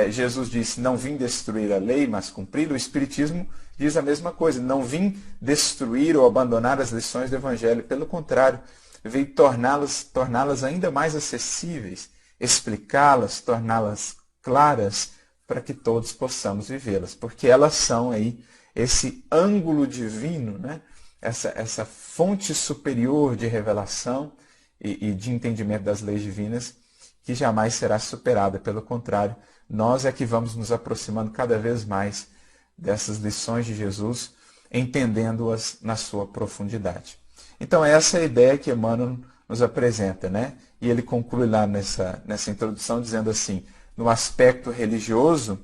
Speaker 6: Jesus disse, não vim destruir a lei, mas cumpri-la, o Espiritismo diz a mesma coisa, não vim destruir ou abandonar as lições do Evangelho, pelo contrário, veio torná-las ainda mais acessíveis, explicá-las, torná-las claras, para que todos possamos vivê-las, porque elas são aí esse ângulo divino, né? essa fonte superior de revelação e de entendimento das leis divinas, que jamais será superada. Pelo contrário, nós é que vamos nos aproximando cada vez mais dessas lições de Jesus, entendendo-as na sua profundidade. Então, essa é a ideia que Emmanuel nos apresenta, né? E ele conclui lá nessa introdução dizendo assim, no aspecto religioso,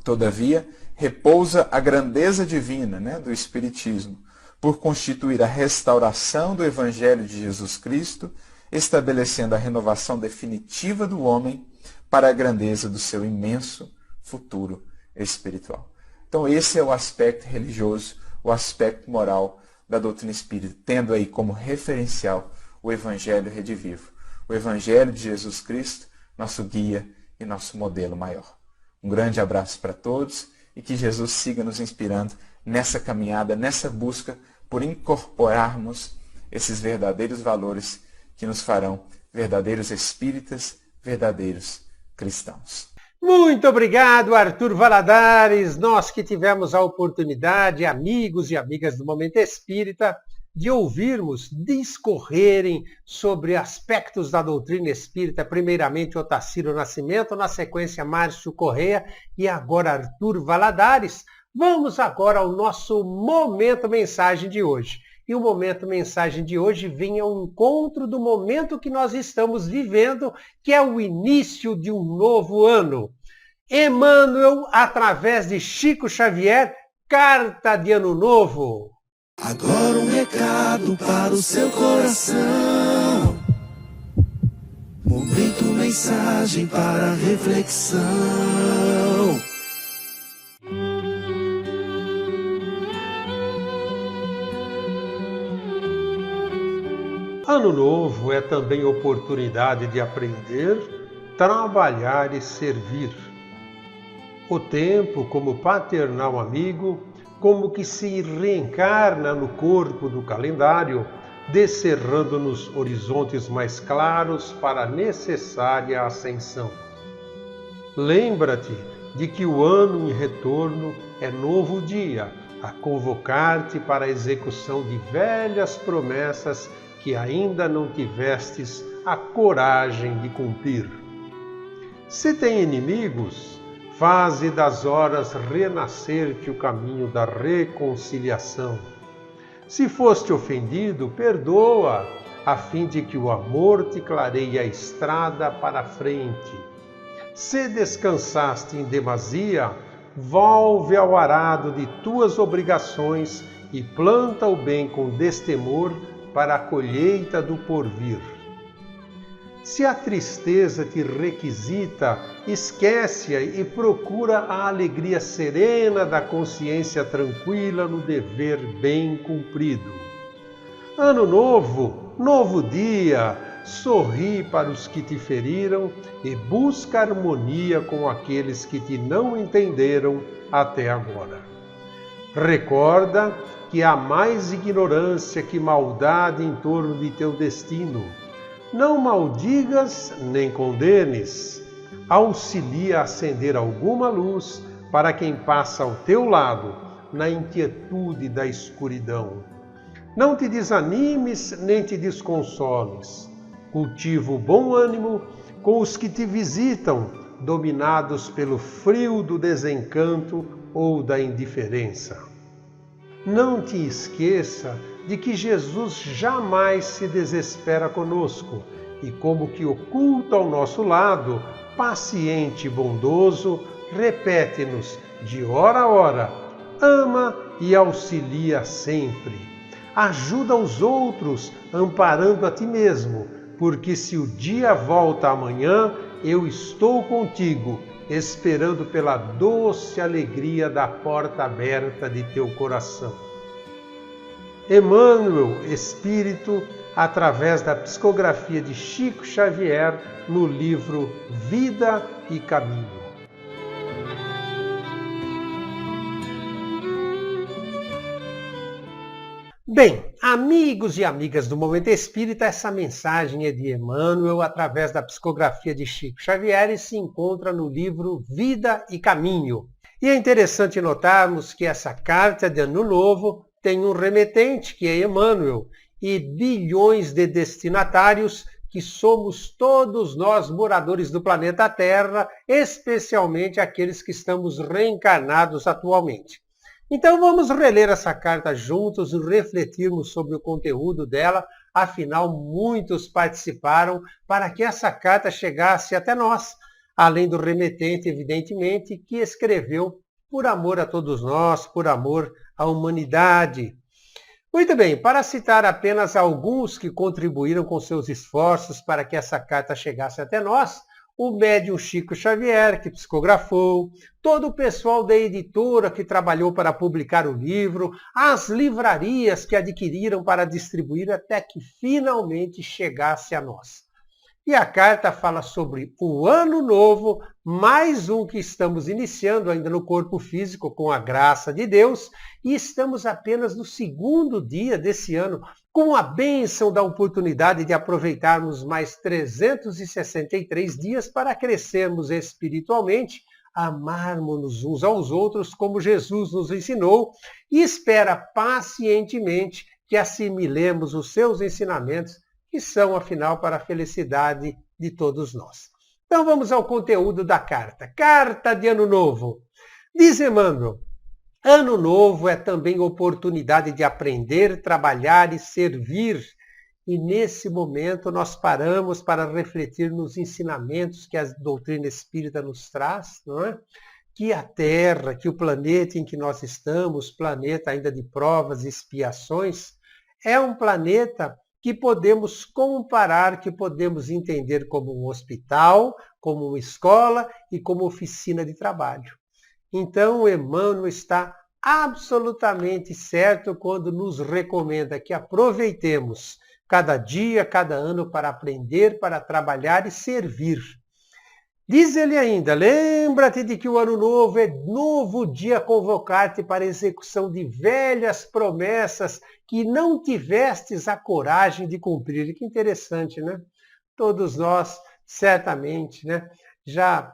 Speaker 6: todavia, repousa a grandeza divina, né, do Espiritismo, por constituir a restauração do Evangelho de Jesus Cristo, estabelecendo a renovação definitiva do homem para a grandeza do seu imenso futuro espiritual. Então esse é o aspecto religioso, o aspecto moral da doutrina espírita, tendo aí como referencial o Evangelho redivivo, o Evangelho de Jesus Cristo, nosso guia e nosso modelo maior. Um grande abraço para todos e que Jesus siga nos inspirando nessa caminhada, nessa busca por incorporarmos esses verdadeiros valores que nos farão verdadeiros espíritas, verdadeiros cristãos.
Speaker 2: Muito obrigado, Arthur Valadares. Nós que tivemos a oportunidade, amigos e amigas do Momento Espírita, de ouvirmos discorrerem sobre aspectos da doutrina espírita, primeiramente Otacílio Nascimento, na sequência Márcio Correia e agora Arthur Valadares. Vamos agora ao nosso Momento Mensagem de hoje. E o Momento Mensagem de hoje vem ao encontro do momento que nós estamos vivendo, que é o início de um novo ano. Emmanuel, através de Chico Xavier, Carta de Ano Novo.
Speaker 1: Agora um recado para o seu coração. Momento Mensagem para reflexão.
Speaker 2: Ano novo é também oportunidade de aprender, trabalhar e servir. O tempo, como paternal amigo, como que se reencarna no corpo do calendário, descerrando-nos horizontes mais claros para a necessária ascensão. Lembra-te de que o ano em retorno é novo dia, a convocar-te para a execução de velhas promessas que ainda não tivestes a coragem de cumprir. Se tem inimigos, faze das horas renascer-te o caminho da reconciliação. Se foste ofendido, perdoa, a fim de que o amor te clareie a estrada para a frente. Se descansaste em demasia, volve ao arado de tuas obrigações e planta o bem com destemor para a colheita do porvir. Se a tristeza te requisita, esquece-a e procura a alegria serena da consciência tranquila no dever bem cumprido. Ano novo, novo dia, sorri para os que te feriram e busca harmonia com aqueles que te não entenderam até agora. Recorda que há mais ignorância que maldade em torno de teu destino. Não maldigas nem condenes. Auxilia a acender alguma luz para quem passa ao teu lado na inquietude da escuridão. Não te desanimes nem te desconsoles. Cultiva o bom ânimo com os que te visitam, dominados pelo frio do desencanto ou da indiferença. Não te esqueça de que Jesus jamais se desespera conosco e, como que oculto ao nosso lado, paciente e bondoso, repete-nos de hora a hora: ama e auxilia sempre. Ajuda os outros, amparando a ti mesmo, porque se o dia volta amanhã, eu estou contigo, esperando pela doce alegria da porta aberta de teu coração. Emmanuel, Espírito, através da psicografia de Chico Xavier, no livro Vida e Caminho. Bem, amigos e amigas do Momento Espírita, essa mensagem é de Emmanuel através da psicografia de Chico Xavier e se encontra no livro Vida e Caminho. E é interessante notarmos que essa carta de Ano Novo tem um remetente, que é Emmanuel, e bilhões de destinatários, que somos todos nós moradores do planeta Terra, especialmente aqueles que estamos reencarnados atualmente. Então vamos reler essa carta juntos e refletirmos sobre o conteúdo dela, afinal muitos participaram para que essa carta chegasse até nós, além do remetente, evidentemente, que escreveu por amor a todos nós, por amor à humanidade. Muito bem, para citar apenas alguns que contribuíram com seus esforços para que essa carta chegasse até nós, o médium Chico Xavier, que psicografou, todo o pessoal da editora que trabalhou para publicar o livro, as livrarias que adquiriram para distribuir até que finalmente chegasse a nós. E a carta fala sobre o ano novo, mais um que estamos iniciando ainda no corpo físico com a graça de Deus, e estamos apenas no segundo dia desse ano, com a bênção da oportunidade de aproveitarmos mais 363 dias para crescermos espiritualmente, amarmos-nos uns aos outros como Jesus nos ensinou e espera pacientemente que assimilemos os seus ensinamentos, que são, afinal, para a felicidade de todos nós. Então vamos ao conteúdo da carta. Carta de Ano Novo. Diz Emmanuel: Ano Novo é também oportunidade de aprender, trabalhar e servir. E nesse momento nós paramos para refletir nos ensinamentos que a doutrina espírita nos traz, não é? Que a Terra, que o planeta em que nós estamos, planeta ainda de provas e expiações, é um planeta que podemos comparar, que podemos entender como um hospital, como uma escola e como oficina de trabalho. Então, Emmanuel está absolutamente certo quando nos recomenda que aproveitemos cada dia, cada ano para aprender, para trabalhar e servir. Diz ele ainda: lembra-te de que o ano novo é novo dia convocar-te para a execução de velhas promessas que não tivestes a coragem de cumprir. Que interessante, né? Todos nós, certamente, né, já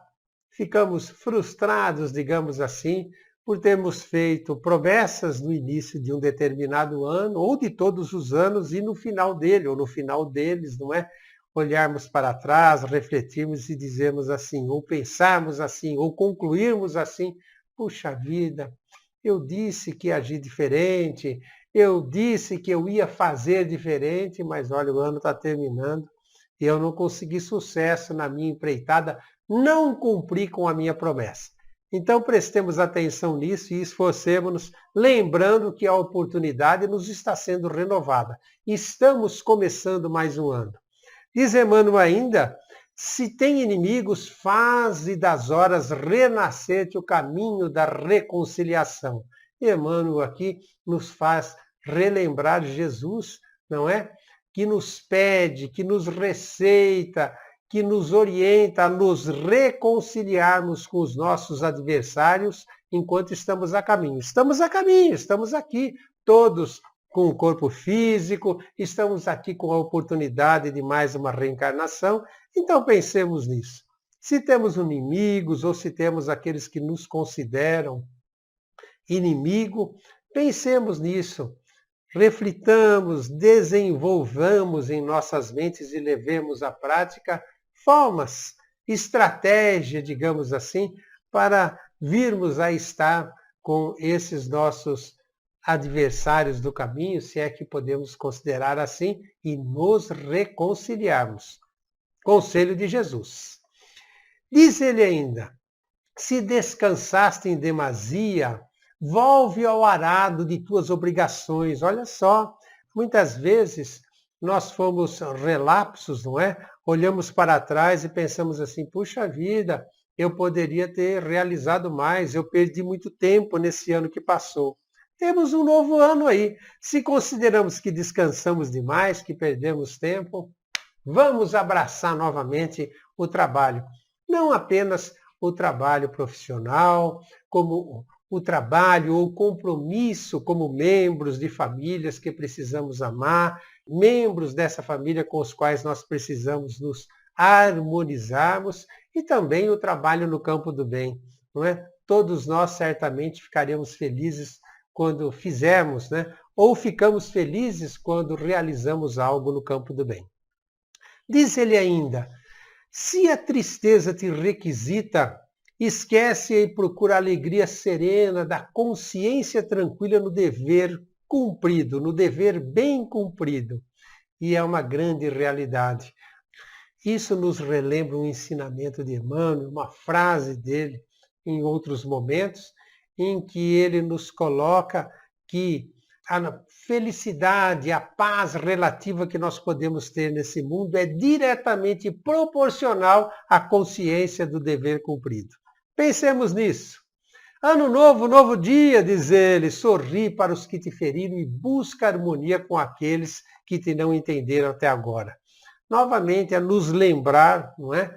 Speaker 2: ficamos frustrados, digamos assim, por termos feito promessas no início de um determinado ano, ou de todos os anos, e no final dele, ou no final deles, não é? Olharmos para trás, refletirmos e dizermos assim, ou pensarmos assim, ou concluirmos assim, puxa vida, eu disse que ia agir diferente, eu disse que eu ia fazer diferente, mas olha, o ano está terminando e eu não consegui sucesso na minha empreitada, não cumpri com a minha promessa. Então prestemos atenção nisso e esforcemos-nos, lembrando que a oportunidade nos está sendo renovada. Estamos começando mais um ano. Diz Emmanuel ainda, se tem inimigos, faze das horas renascer-te o caminho da reconciliação. Emmanuel aqui nos faz relembrar Jesus, não é? Que nos pede, que nos receita, que nos orienta a nos reconciliarmos com os nossos adversários enquanto estamos a caminho. Estamos a caminho, estamos aqui, todos com o corpo físico, estamos aqui com a oportunidade de mais uma reencarnação, então pensemos nisso. Se temos inimigos ou se temos aqueles que nos consideram inimigo, pensemos nisso. Reflitamos, desenvolvamos em nossas mentes e levemos à prática formas, estratégia, digamos assim, para virmos a estar com esses nossos adversários do caminho, se é que podemos considerar assim, e nos reconciliarmos. Conselho de Jesus. Diz ele ainda, se descansaste em demasia, volve ao arado de tuas obrigações. Olha só, muitas vezes nós fomos relapsos, não é? Olhamos para trás e pensamos assim, puxa vida, eu poderia ter realizado mais, eu perdi muito tempo nesse ano que passou. Temos um novo ano aí. Se consideramos que descansamos demais, que perdemos tempo, vamos abraçar novamente o trabalho. Não apenas o trabalho profissional, como o trabalho ou compromisso como membros de famílias que precisamos amar, membros dessa família com os quais nós precisamos nos harmonizarmos e também o trabalho no campo do bem, não é? Todos nós certamente ficaremos felizes quando fizermos, né? Ou ficamos felizes quando realizamos algo no campo do bem. Diz ele ainda, se a tristeza te requisita, esquece e procura a alegria serena da consciência tranquila no dever cumprido, no dever bem cumprido. E é uma grande realidade. Isso nos relembra um ensinamento de Emmanuel, uma frase dele em outros momentos, em que ele nos coloca que a felicidade, a paz relativa que nós podemos ter nesse mundo é diretamente proporcional à consciência do dever cumprido. Pensemos nisso. Ano novo, novo dia, diz ele, sorri para os que te feriram e busca harmonia com aqueles que te não entenderam até agora. Novamente, a nos lembrar, não é?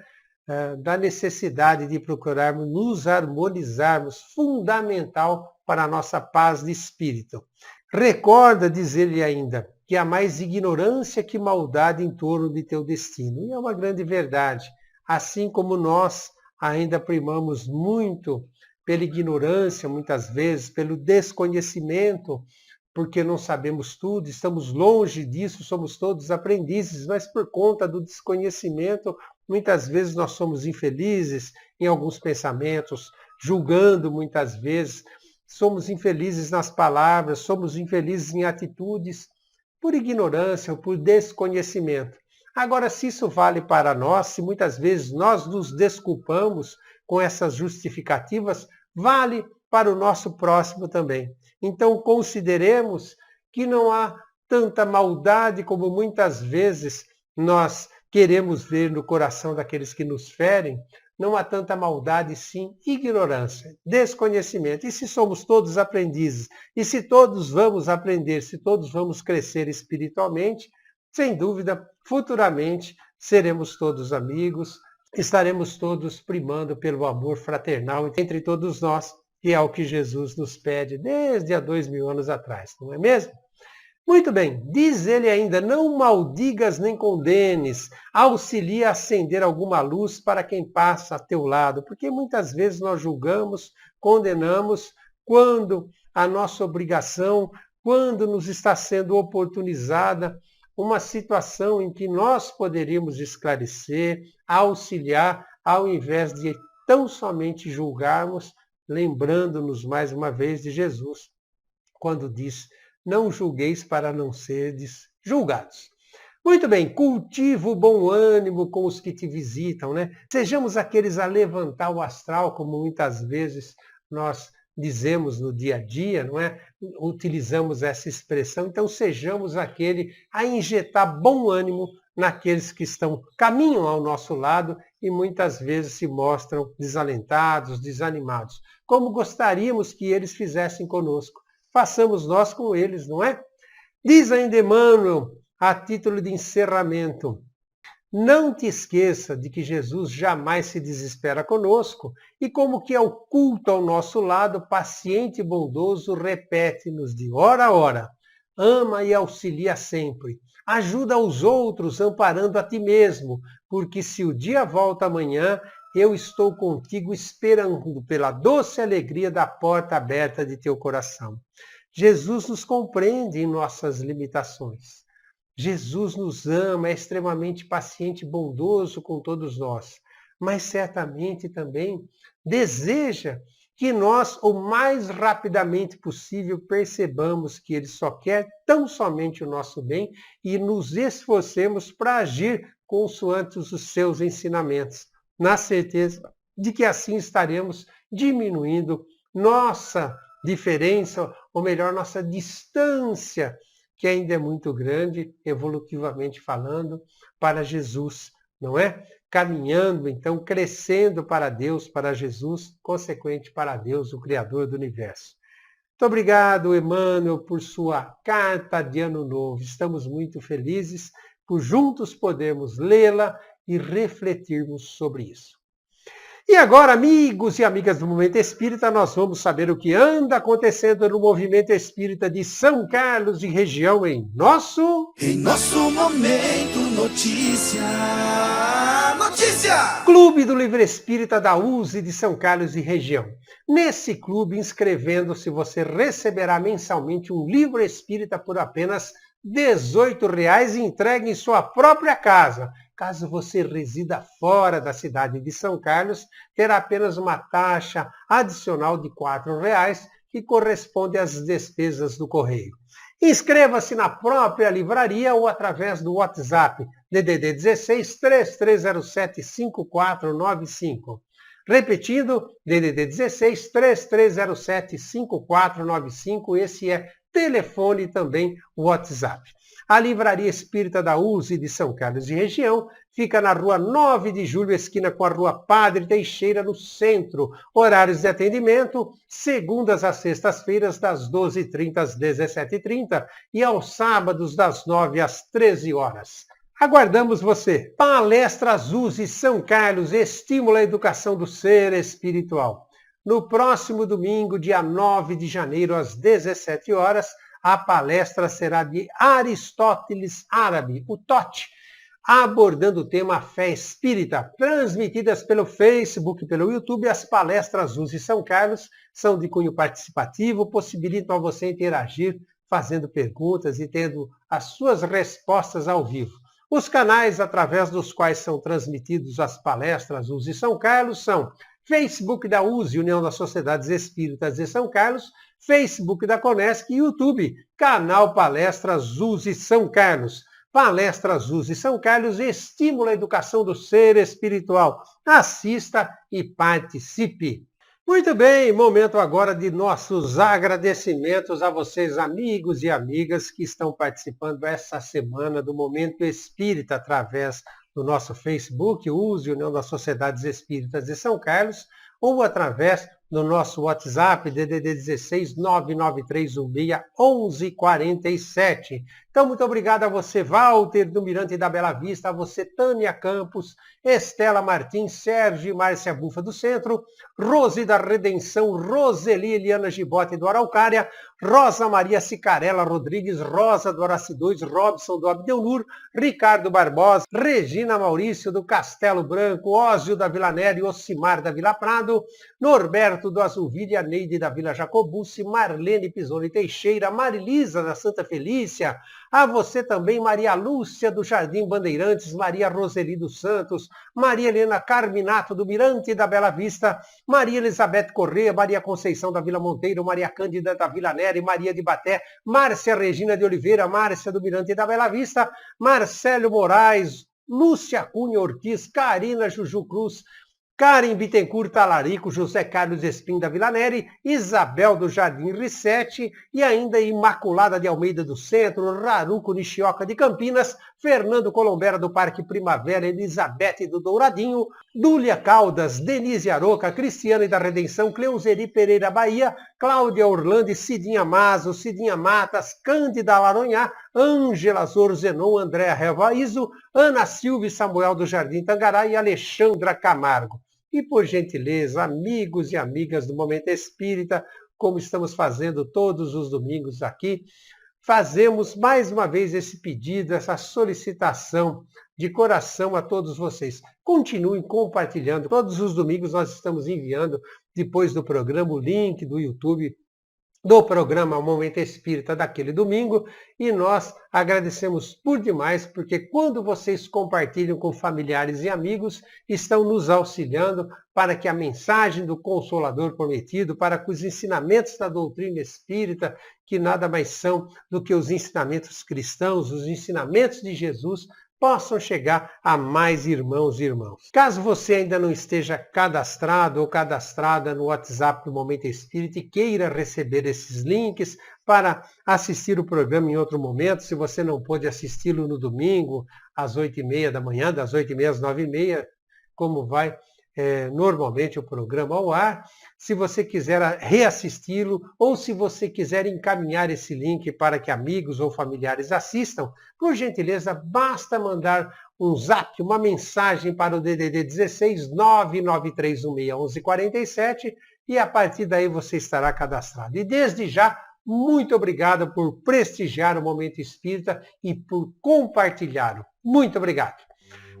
Speaker 2: Da necessidade de procurarmos nos harmonizarmos, fundamental para a nossa paz de espírito. Recorda, diz ele ainda, que há mais ignorância que maldade em torno de teu destino. E é uma grande verdade. Assim como nós ainda primamos muito pela ignorância, muitas vezes, pelo desconhecimento, porque não sabemos tudo, estamos longe disso, somos todos aprendizes, mas por conta do desconhecimento, muitas vezes nós somos infelizes em alguns pensamentos, julgando muitas vezes, somos infelizes nas palavras, somos infelizes em atitudes, por ignorância ou por desconhecimento. Agora, se isso vale para nós, se muitas vezes nós nos desculpamos com essas justificativas, vale para o nosso próximo também. Então, consideremos que não há tanta maldade como muitas vezes nós queremos ver no coração daqueles que nos ferem. Não há tanta maldade, sim, ignorância, desconhecimento. E se somos todos aprendizes, e se todos vamos aprender, se todos vamos crescer espiritualmente, sem dúvida, futuramente seremos todos amigos, estaremos todos primando pelo amor fraternal entre todos nós, que é o que Jesus nos pede desde há 2000 anos atrás, não é mesmo? Muito bem, diz ele ainda, não maldigas nem condenes, auxilia a acender alguma luz para quem passa a teu lado, porque muitas vezes nós julgamos, condenamos, quando a nossa obrigação, quando nos está sendo oportunizada uma situação em que nós poderíamos esclarecer, auxiliar, ao invés de tão somente julgarmos, lembrando-nos mais uma vez de Jesus, quando diz, não julgueis para não serdes julgados. Muito bem, cultiva o bom ânimo com os que te visitam, né? Sejamos aqueles a levantar o astral, como muitas vezes nós dizemos no dia a dia, não é? Utilizamos essa expressão, então sejamos aquele a injetar bom ânimo naqueles que caminham ao nosso lado e muitas vezes se mostram desalentados, desanimados. Como gostaríamos que eles fizessem conosco. Façamos nós com eles, não é? Diz ainda Emmanuel, a título de encerramento, não te esqueça de que Jesus jamais se desespera conosco e como que é oculto ao nosso lado, paciente e bondoso, repete-nos de hora a hora, ama e auxilia sempre, ajuda os outros amparando a ti mesmo, porque se o dia volta amanhã, eu estou contigo esperando pela doce alegria da porta aberta de teu coração. Jesus nos compreende em nossas limitações. Jesus nos ama, é extremamente paciente e bondoso com todos nós, mas certamente também deseja que nós, o mais rapidamente possível, percebamos que Ele só quer tão somente o nosso bem e nos esforcemos para agir consoante os seus ensinamentos, na certeza de que assim estaremos diminuindo nossa diferença, ou melhor, nossa distância, que ainda é muito grande, evolutivamente falando, para Jesus, não é? Caminhando, então, crescendo para Deus, para Jesus, consequente para Deus, o Criador do Universo. Muito obrigado, Emmanuel, por sua carta de Ano Novo. Estamos muito felizes por juntos podermos lê-la e refletirmos sobre isso. E agora, amigos e amigas do Momento Espírita, nós vamos saber o que anda acontecendo no Movimento Espírita de São Carlos e região em nosso
Speaker 1: Momento Notícia.
Speaker 2: Clube do Livro Espírita da USE de São Carlos e região. Nesse clube, inscrevendo-se, você receberá mensalmente um livro espírita por apenas R$ 18,00 e entregue em sua própria casa. Caso você resida fora da cidade de São Carlos, terá apenas uma taxa adicional de R$ 4,00, que corresponde às despesas do correio. Inscreva-se na própria livraria ou através do WhatsApp DDD 16 3307 5495. Repetindo, DDD 16 3307 5495, esse é telefone e também WhatsApp. A Livraria Espírita da USE de São Carlos e região fica na rua 9 de julho, esquina com a rua Padre Teixeira, no centro. Horários de atendimento, segundas às sextas-feiras, das 12h30 às 17h30 e aos sábados, das 9 às 13 horas. Aguardamos você. Palestras USE São Carlos, estimula a educação do ser espiritual. No próximo domingo, dia 9 de janeiro, às 17 horas, a palestra será de Aristóteles Árabe, o Tote, abordando o tema Fé Espírita, transmitidas pelo Facebook e pelo YouTube. As palestras USE São Carlos são de cunho participativo, possibilitam a você interagir, fazendo perguntas e tendo as suas respostas ao vivo. Os canais através dos quais são transmitidos as palestras USE São Carlos são Facebook da USE, União das Sociedades Espíritas de São Carlos, Facebook da Conesc e YouTube, canal Palestras USE São Carlos. Palestras USE São Carlos estimula a educação do ser espiritual. Assista e participe. Muito bem, momento agora de nossos agradecimentos a vocês, amigos e amigas que estão participando essa semana do Momento Espírita através do nosso Facebook, USE, União das Sociedades Espíritas de São Carlos, ou através do nosso WhatsApp, DDD 16 99316 1147. Então, muito obrigado a você, Walter, do Mirante da Bela Vista, a você, Tânia Campos, Estela Martins, Sérgio e Márcia Bufa do Centro, Rose da Redenção, Roseli Eliana Gibote do Araucária, Rosa Maria Cicarella Rodrigues, Rosa do Horaci 2, Robson do Abdelnur, Ricardo Barbosa, Regina Maurício do Castelo Branco, Ósio da Vila Néria, Ocimar da Vila Prado, Norberto do Azulvilha, Neide da Vila Jacobucci, Marlene Pisoni Teixeira, Marilisa da Santa Felícia, a você também, Maria Lúcia do Jardim Bandeirantes, Maria Roseli dos Santos, Maria Helena Carminato do Mirante da Bela Vista, Maria Elizabeth Corrêa, Maria Conceição da Vila Monteiro, Maria Cândida da Vila Néria, Maria de Baté, Márcia Regina de Oliveira, Márcia do Mirante da Bela Vista, Marcelo Moraes, Lúcia Cunha Ortiz, Karina Juju Cruz, Karen Bittencourt Talarico, José Carlos Espim da Vila Neri, Isabel do Jardim Rissete e ainda Imaculada de Almeida do Centro, Raruco Nishioca de Campinas, Fernando Colombera do Parque Primavera, Elizabeth do Douradinho, Dúlia Caldas, Denise Aroca, Cristiane da Redenção, Cleuzeri Pereira Bahia, Cláudia Orlando, Cidinha Mazo, Cidinha Matas, Cândida Laronhá, Ângela Zorzenon, Andréa Revaiso, Ana Silva e Samuel do Jardim Tangará e Alexandra Camargo. E, por gentileza, amigos e amigas do Momento Espírita, como estamos fazendo todos os domingos aqui, fazemos mais uma vez esse pedido, essa solicitação de coração a todos vocês. Continuem compartilhando. Todos os domingos nós estamos enviando, depois do programa, o link do YouTube do programa Momento Espírita daquele domingo, e nós agradecemos por demais, porque quando vocês compartilham com familiares e amigos, estão nos auxiliando para que a mensagem do Consolador prometido, para que os ensinamentos da doutrina espírita, que nada mais são do que os ensinamentos cristãos, os ensinamentos de Jesus, possam chegar a mais irmãos e irmãs. Caso você ainda não esteja cadastrado ou cadastrada no WhatsApp do Momento Espírita e queira receber esses links para assistir o programa em outro momento, se você não pôde assisti-lo no domingo, às 8h30 da manhã, das 8h30 às 9h30, como vai normalmente o programa ao ar, se você quiser reassisti-lo ou se você quiser encaminhar esse link para que amigos ou familiares assistam, por gentileza, basta mandar um zap, uma mensagem para o DDD 16 993161147 e a partir daí você estará cadastrado. E desde já, muito obrigado por prestigiar o Momento Espírita e por compartilhá-lo. Muito obrigado.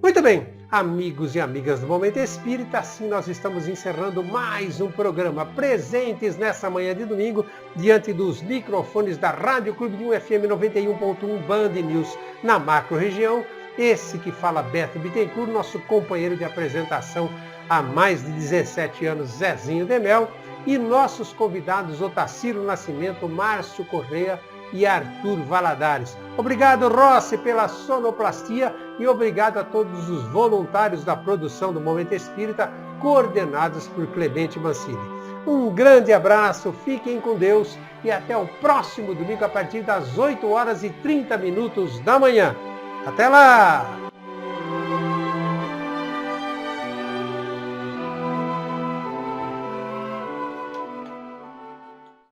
Speaker 2: Muito bem, amigos e amigas do Momento Espírita, assim nós estamos encerrando mais um programa, presentes nessa manhã de domingo, diante dos microfones da Rádio Clube de FM 91.1 Band News na macro-região. Esse que fala Beto Bittencourt, nosso companheiro de apresentação há mais de 17 anos, Zezinho de Mel, e nossos convidados Otacílio Nascimento, Márcio Corrêa e Arthur Valadares. Obrigado, Rossi, pela sonoplastia e obrigado a todos os voluntários da produção do Momento Espírita, coordenados por Clemente Mancini. Um grande abraço, fiquem com Deus e até o próximo domingo a partir das 8h30 da manhã. Até lá!